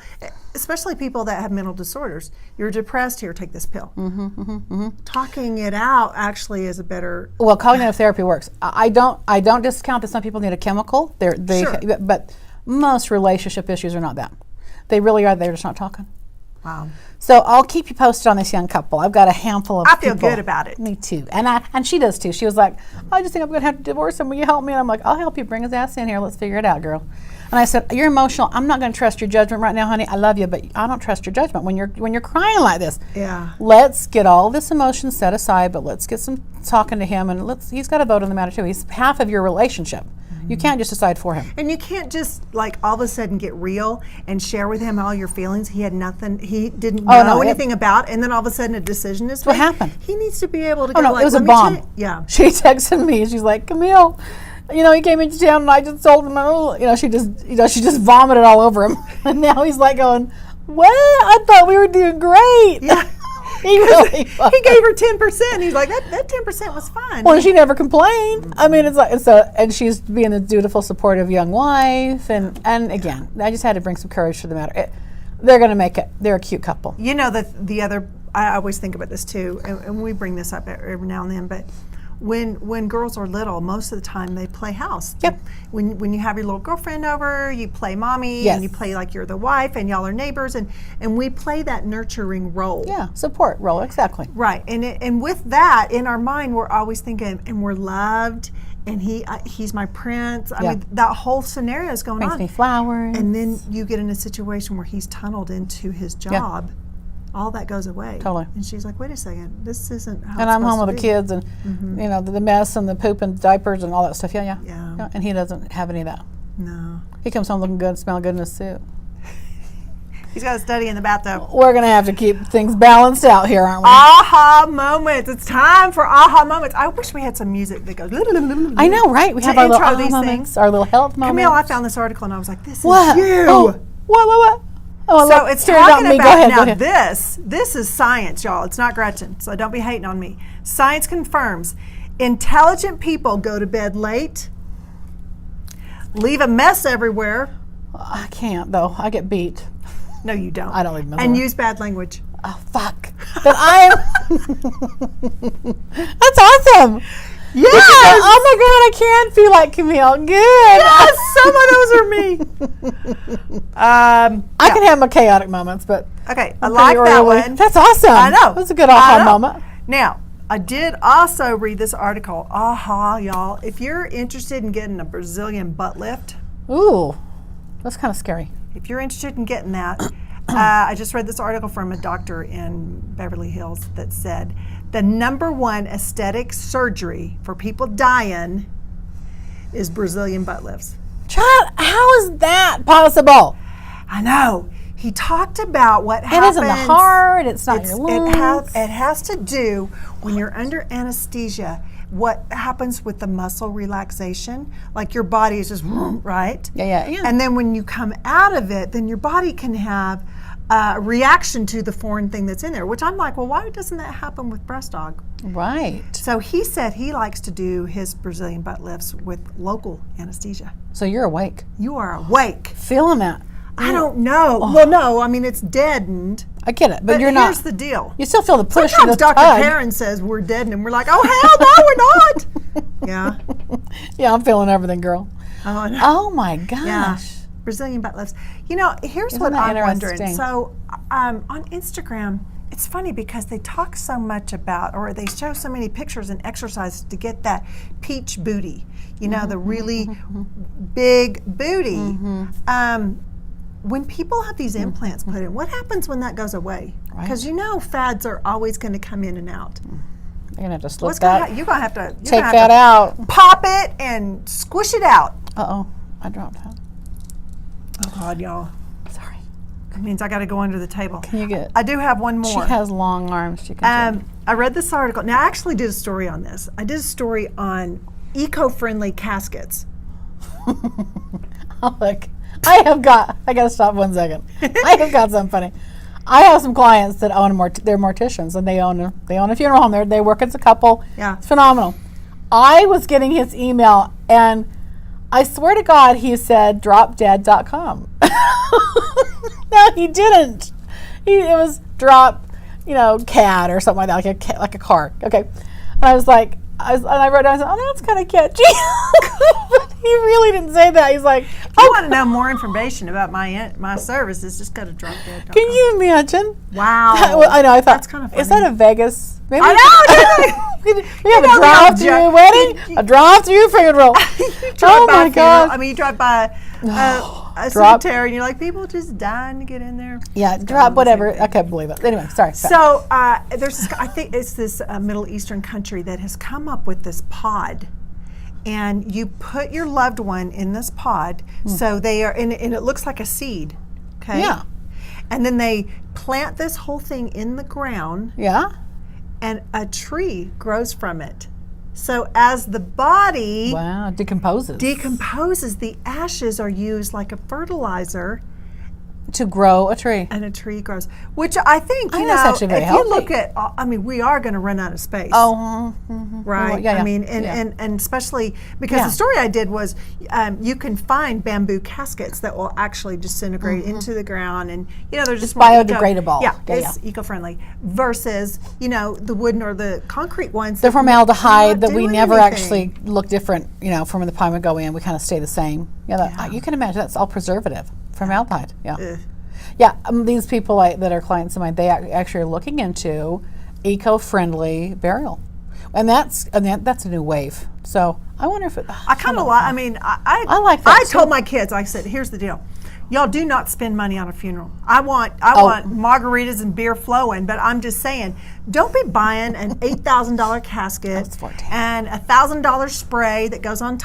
[SPEAKER 2] Especially people that have mental disorders. You're depressed, here, take this pill. Talking it out actually is a better...
[SPEAKER 1] Well, cognitive therapy works. I don't discount that some people need a chemical.
[SPEAKER 2] Sure.
[SPEAKER 1] But most relationship issues are not that. They really are. They're just not talking.
[SPEAKER 2] Wow.
[SPEAKER 1] So I'll keep you posted on this young couple. I've got a handful of
[SPEAKER 2] I feel
[SPEAKER 1] people.
[SPEAKER 2] good about it.
[SPEAKER 1] Me too. And she does too. She was like, I just think I'm going to have to divorce him. Will you help me? And I'm like, I'll help you. Bring his ass in here. Let's figure it out, girl. And I said, you're emotional. I'm not going to trust your judgment right now, honey. I love you, but I don't trust your judgment when you're crying like this.
[SPEAKER 2] Yeah.
[SPEAKER 1] Let's get all this emotion set aside, but let's get some talking to him, and he's got a vote on the matter too. He's half of your relationship. You can't just decide for him.
[SPEAKER 2] And you can't just like all of a sudden get real and share with him all your feelings. He had nothing. He didn't know anything about. And then all of a sudden a decision is made.
[SPEAKER 1] What happened?
[SPEAKER 2] He needs to be able to go.
[SPEAKER 1] Oh no,
[SPEAKER 2] like,
[SPEAKER 1] it was a
[SPEAKER 2] "Let me
[SPEAKER 1] bomb.
[SPEAKER 2] Yeah.
[SPEAKER 1] She texted me. She's like, Camille, he came into town and I just told him. She just vomited all over him. And now he's like going, what? I thought we were doing great.
[SPEAKER 2] Yeah.
[SPEAKER 1] He really
[SPEAKER 2] He gave her 10%. He's like, that 10% was fine.
[SPEAKER 1] Well, she never complained. I mean, it's like and she's being a dutiful, supportive young wife. And again, I just had to bring some courage to the matter. They're going to make it. They're a cute couple.
[SPEAKER 2] The other, I always think about this too, and we bring this up every now and then, but when girls are little, most of the time they play house.
[SPEAKER 1] Yep.
[SPEAKER 2] When you have your little girlfriend over, you play mommy,
[SPEAKER 1] Yes.
[SPEAKER 2] and you play like you're the wife, and y'all are neighbors, and we play that nurturing role.
[SPEAKER 1] Yeah, support role, exactly.
[SPEAKER 2] Right, and with that in our mind, we're always thinking, and we're loved, and he's my prince. I mean, that whole scenario is going
[SPEAKER 1] Brings
[SPEAKER 2] on.
[SPEAKER 1] me flowers.
[SPEAKER 2] And then you get in a situation where he's tunneled into his job. All that goes away.
[SPEAKER 1] Totally.
[SPEAKER 2] And she's like, wait a second, this isn't how
[SPEAKER 1] And
[SPEAKER 2] it's
[SPEAKER 1] I'm home
[SPEAKER 2] supposed
[SPEAKER 1] with
[SPEAKER 2] to
[SPEAKER 1] the
[SPEAKER 2] be.
[SPEAKER 1] kids and the mess and the poop and diapers and all that stuff. Yeah. And he doesn't have any of that.
[SPEAKER 2] No.
[SPEAKER 1] He comes home looking good, smelling good in his suit.
[SPEAKER 2] He's got to study in the bathtub.
[SPEAKER 1] We're going to have to keep things balanced out here, aren't we?
[SPEAKER 2] Aha moments. It's time for aha moments. I wish we had some music that goes.
[SPEAKER 1] I know, right? We have our little aha moments, our little health moments.
[SPEAKER 2] Camille, I found this article and I was like, this is
[SPEAKER 1] What?
[SPEAKER 2] you.
[SPEAKER 1] Oh, what? Oh,
[SPEAKER 2] So
[SPEAKER 1] look,
[SPEAKER 2] it's
[SPEAKER 1] tear it
[SPEAKER 2] talking
[SPEAKER 1] out me.
[SPEAKER 2] about,
[SPEAKER 1] Go ahead,
[SPEAKER 2] now
[SPEAKER 1] go ahead.
[SPEAKER 2] this is science, y'all. It's not Gretchen, so don't be hating on me. Science confirms intelligent people go to bed late, leave a mess everywhere.
[SPEAKER 1] I can't, though. I get beat.
[SPEAKER 2] No, you don't.
[SPEAKER 1] I don't leave my
[SPEAKER 2] And
[SPEAKER 1] door.
[SPEAKER 2] use bad language.
[SPEAKER 1] Oh, fuck. But That's awesome.
[SPEAKER 2] Yes!
[SPEAKER 1] Oh my God, I can feel like Camille. Good.
[SPEAKER 2] Yes, some of those are me.
[SPEAKER 1] I can have my chaotic moments, but
[SPEAKER 2] Okay, I like that one.
[SPEAKER 1] That's awesome.
[SPEAKER 2] I know.
[SPEAKER 1] That's a good aha moment.
[SPEAKER 2] Now, I did also read this article. Aha, y'all. If you're interested in getting a Brazilian butt lift,
[SPEAKER 1] Ooh, that's kind of scary.
[SPEAKER 2] if you're interested in getting that, I just read this article from a doctor in Beverly Hills that said the #1 aesthetic surgery for people dying is Brazilian butt lifts.
[SPEAKER 1] Child, how is that possible?
[SPEAKER 2] I know. He talked about what
[SPEAKER 1] It
[SPEAKER 2] happens.
[SPEAKER 1] isn't the heart. It's not your lungs.
[SPEAKER 2] It has to do when you're under anesthesia. What happens with the muscle relaxation? Like your body is just right.
[SPEAKER 1] Yeah.
[SPEAKER 2] And then when you come out of it, then your body can have a reaction to the foreign thing that's in there. Which I'm like, well, why doesn't that happen with breast dog?
[SPEAKER 1] Right.
[SPEAKER 2] So he said he likes to do his Brazilian butt lifts with local anesthesia.
[SPEAKER 1] So you're awake.
[SPEAKER 2] You are awake.
[SPEAKER 1] Feeling that.
[SPEAKER 2] I don't know. Well, no, I mean it's deadened.
[SPEAKER 1] I get it, but
[SPEAKER 2] But
[SPEAKER 1] you're not.
[SPEAKER 2] here's the deal.
[SPEAKER 1] You still feel the push and
[SPEAKER 2] Sometimes
[SPEAKER 1] the
[SPEAKER 2] Dr.
[SPEAKER 1] tug.
[SPEAKER 2] Karen says we're deadened, and we're like, oh hell no, we're not. Yeah.
[SPEAKER 1] Yeah, I'm feeling everything, girl.
[SPEAKER 2] Oh, no.
[SPEAKER 1] Oh my gosh.
[SPEAKER 2] Yeah. Brazilian butt lifts. You know, here's
[SPEAKER 1] Isn't
[SPEAKER 2] what
[SPEAKER 1] that
[SPEAKER 2] I'm wondering.
[SPEAKER 1] interesting?
[SPEAKER 2] So on Instagram, it's funny because they talk so much about, or they show so many pictures and exercises to get that peach booty. You know, the really big booty. When people have these implants put in, what happens when that goes away?
[SPEAKER 1] Right.
[SPEAKER 2] Because you know fads are always going to come in and out.
[SPEAKER 1] You're gonna have to slip
[SPEAKER 2] What's going
[SPEAKER 1] that.
[SPEAKER 2] to you're going to have to
[SPEAKER 1] Take that out.
[SPEAKER 2] pop it and squish it out.
[SPEAKER 1] Uh-oh, I dropped that.
[SPEAKER 2] Oh God, y'all.
[SPEAKER 1] Sorry.
[SPEAKER 2] That means I got to go under the table.
[SPEAKER 1] Can you get?
[SPEAKER 2] I do have one
[SPEAKER 1] She
[SPEAKER 2] more.
[SPEAKER 1] has long arms. She can.
[SPEAKER 2] I read this article. Now, I actually did a story on this. I did a story on eco-friendly caskets.
[SPEAKER 1] Oh, look. I gotta stop 1 second. I have got something funny. I have some clients that own they're morticians and they own a funeral home. They work as a couple.
[SPEAKER 2] Yeah.
[SPEAKER 1] It's phenomenal. I was getting his email, and I swear to God, he said dropdead.com. No, he didn't. It was drop, cat or something like that, like a car. Okay. And I was like, and I wrote down, I said, oh, that's kind of catchy. But he really didn't say that. He's like,
[SPEAKER 2] if you want to know more information about my services, just go to dropdead.com.
[SPEAKER 1] Can you imagine?
[SPEAKER 2] Wow.
[SPEAKER 1] I know. I thought,
[SPEAKER 2] that's kind of funny.
[SPEAKER 1] Is that a Vegas? Maybe
[SPEAKER 2] I know.
[SPEAKER 1] we have a drive-through wedding, a drive-through funeral. Oh my God!
[SPEAKER 2] I mean, you drive by a cemetery, and you're like, people just dying to get in there.
[SPEAKER 1] Yeah, drop whatever. I can't believe it. Anyway, sorry.
[SPEAKER 2] So there's, I think it's this Middle Eastern country that has come up with this pod, and you put your loved one in this pod, so they are, and it looks like a seed. Okay.
[SPEAKER 1] Yeah.
[SPEAKER 2] And then they plant this whole thing in the ground.
[SPEAKER 1] Yeah.
[SPEAKER 2] And a tree grows from it. So as the body
[SPEAKER 1] decomposes,
[SPEAKER 2] the ashes are used like a fertilizer
[SPEAKER 1] to grow a tree.
[SPEAKER 2] And a tree grows, which I think,
[SPEAKER 1] that's actually very healthy.
[SPEAKER 2] You look at, I mean, we are going to run out of space.
[SPEAKER 1] Oh,
[SPEAKER 2] right.
[SPEAKER 1] Well, yeah.
[SPEAKER 2] I mean, and especially because the story I did was you can find bamboo caskets that will actually disintegrate into the ground, and they're just
[SPEAKER 1] it's biodegradable.
[SPEAKER 2] It's eco-friendly versus the wooden or the concrete ones.
[SPEAKER 1] The formaldehyde that we never actually look different. From the time we go in, we kind of stay the same. You can imagine that's all preservative. Formaldehyde, these people that are clients of mine, they actually are looking into eco-friendly burial, and that's a new wave. So I wonder if
[SPEAKER 2] I kind of like. I mean, I
[SPEAKER 1] like that.
[SPEAKER 2] I told my kids, I said, here's the deal. Y'all do not spend money on a funeral. I want margaritas and beer flowing, but I'm just saying, don't be buying an $8,000 casket and $1,000 spray that goes on top.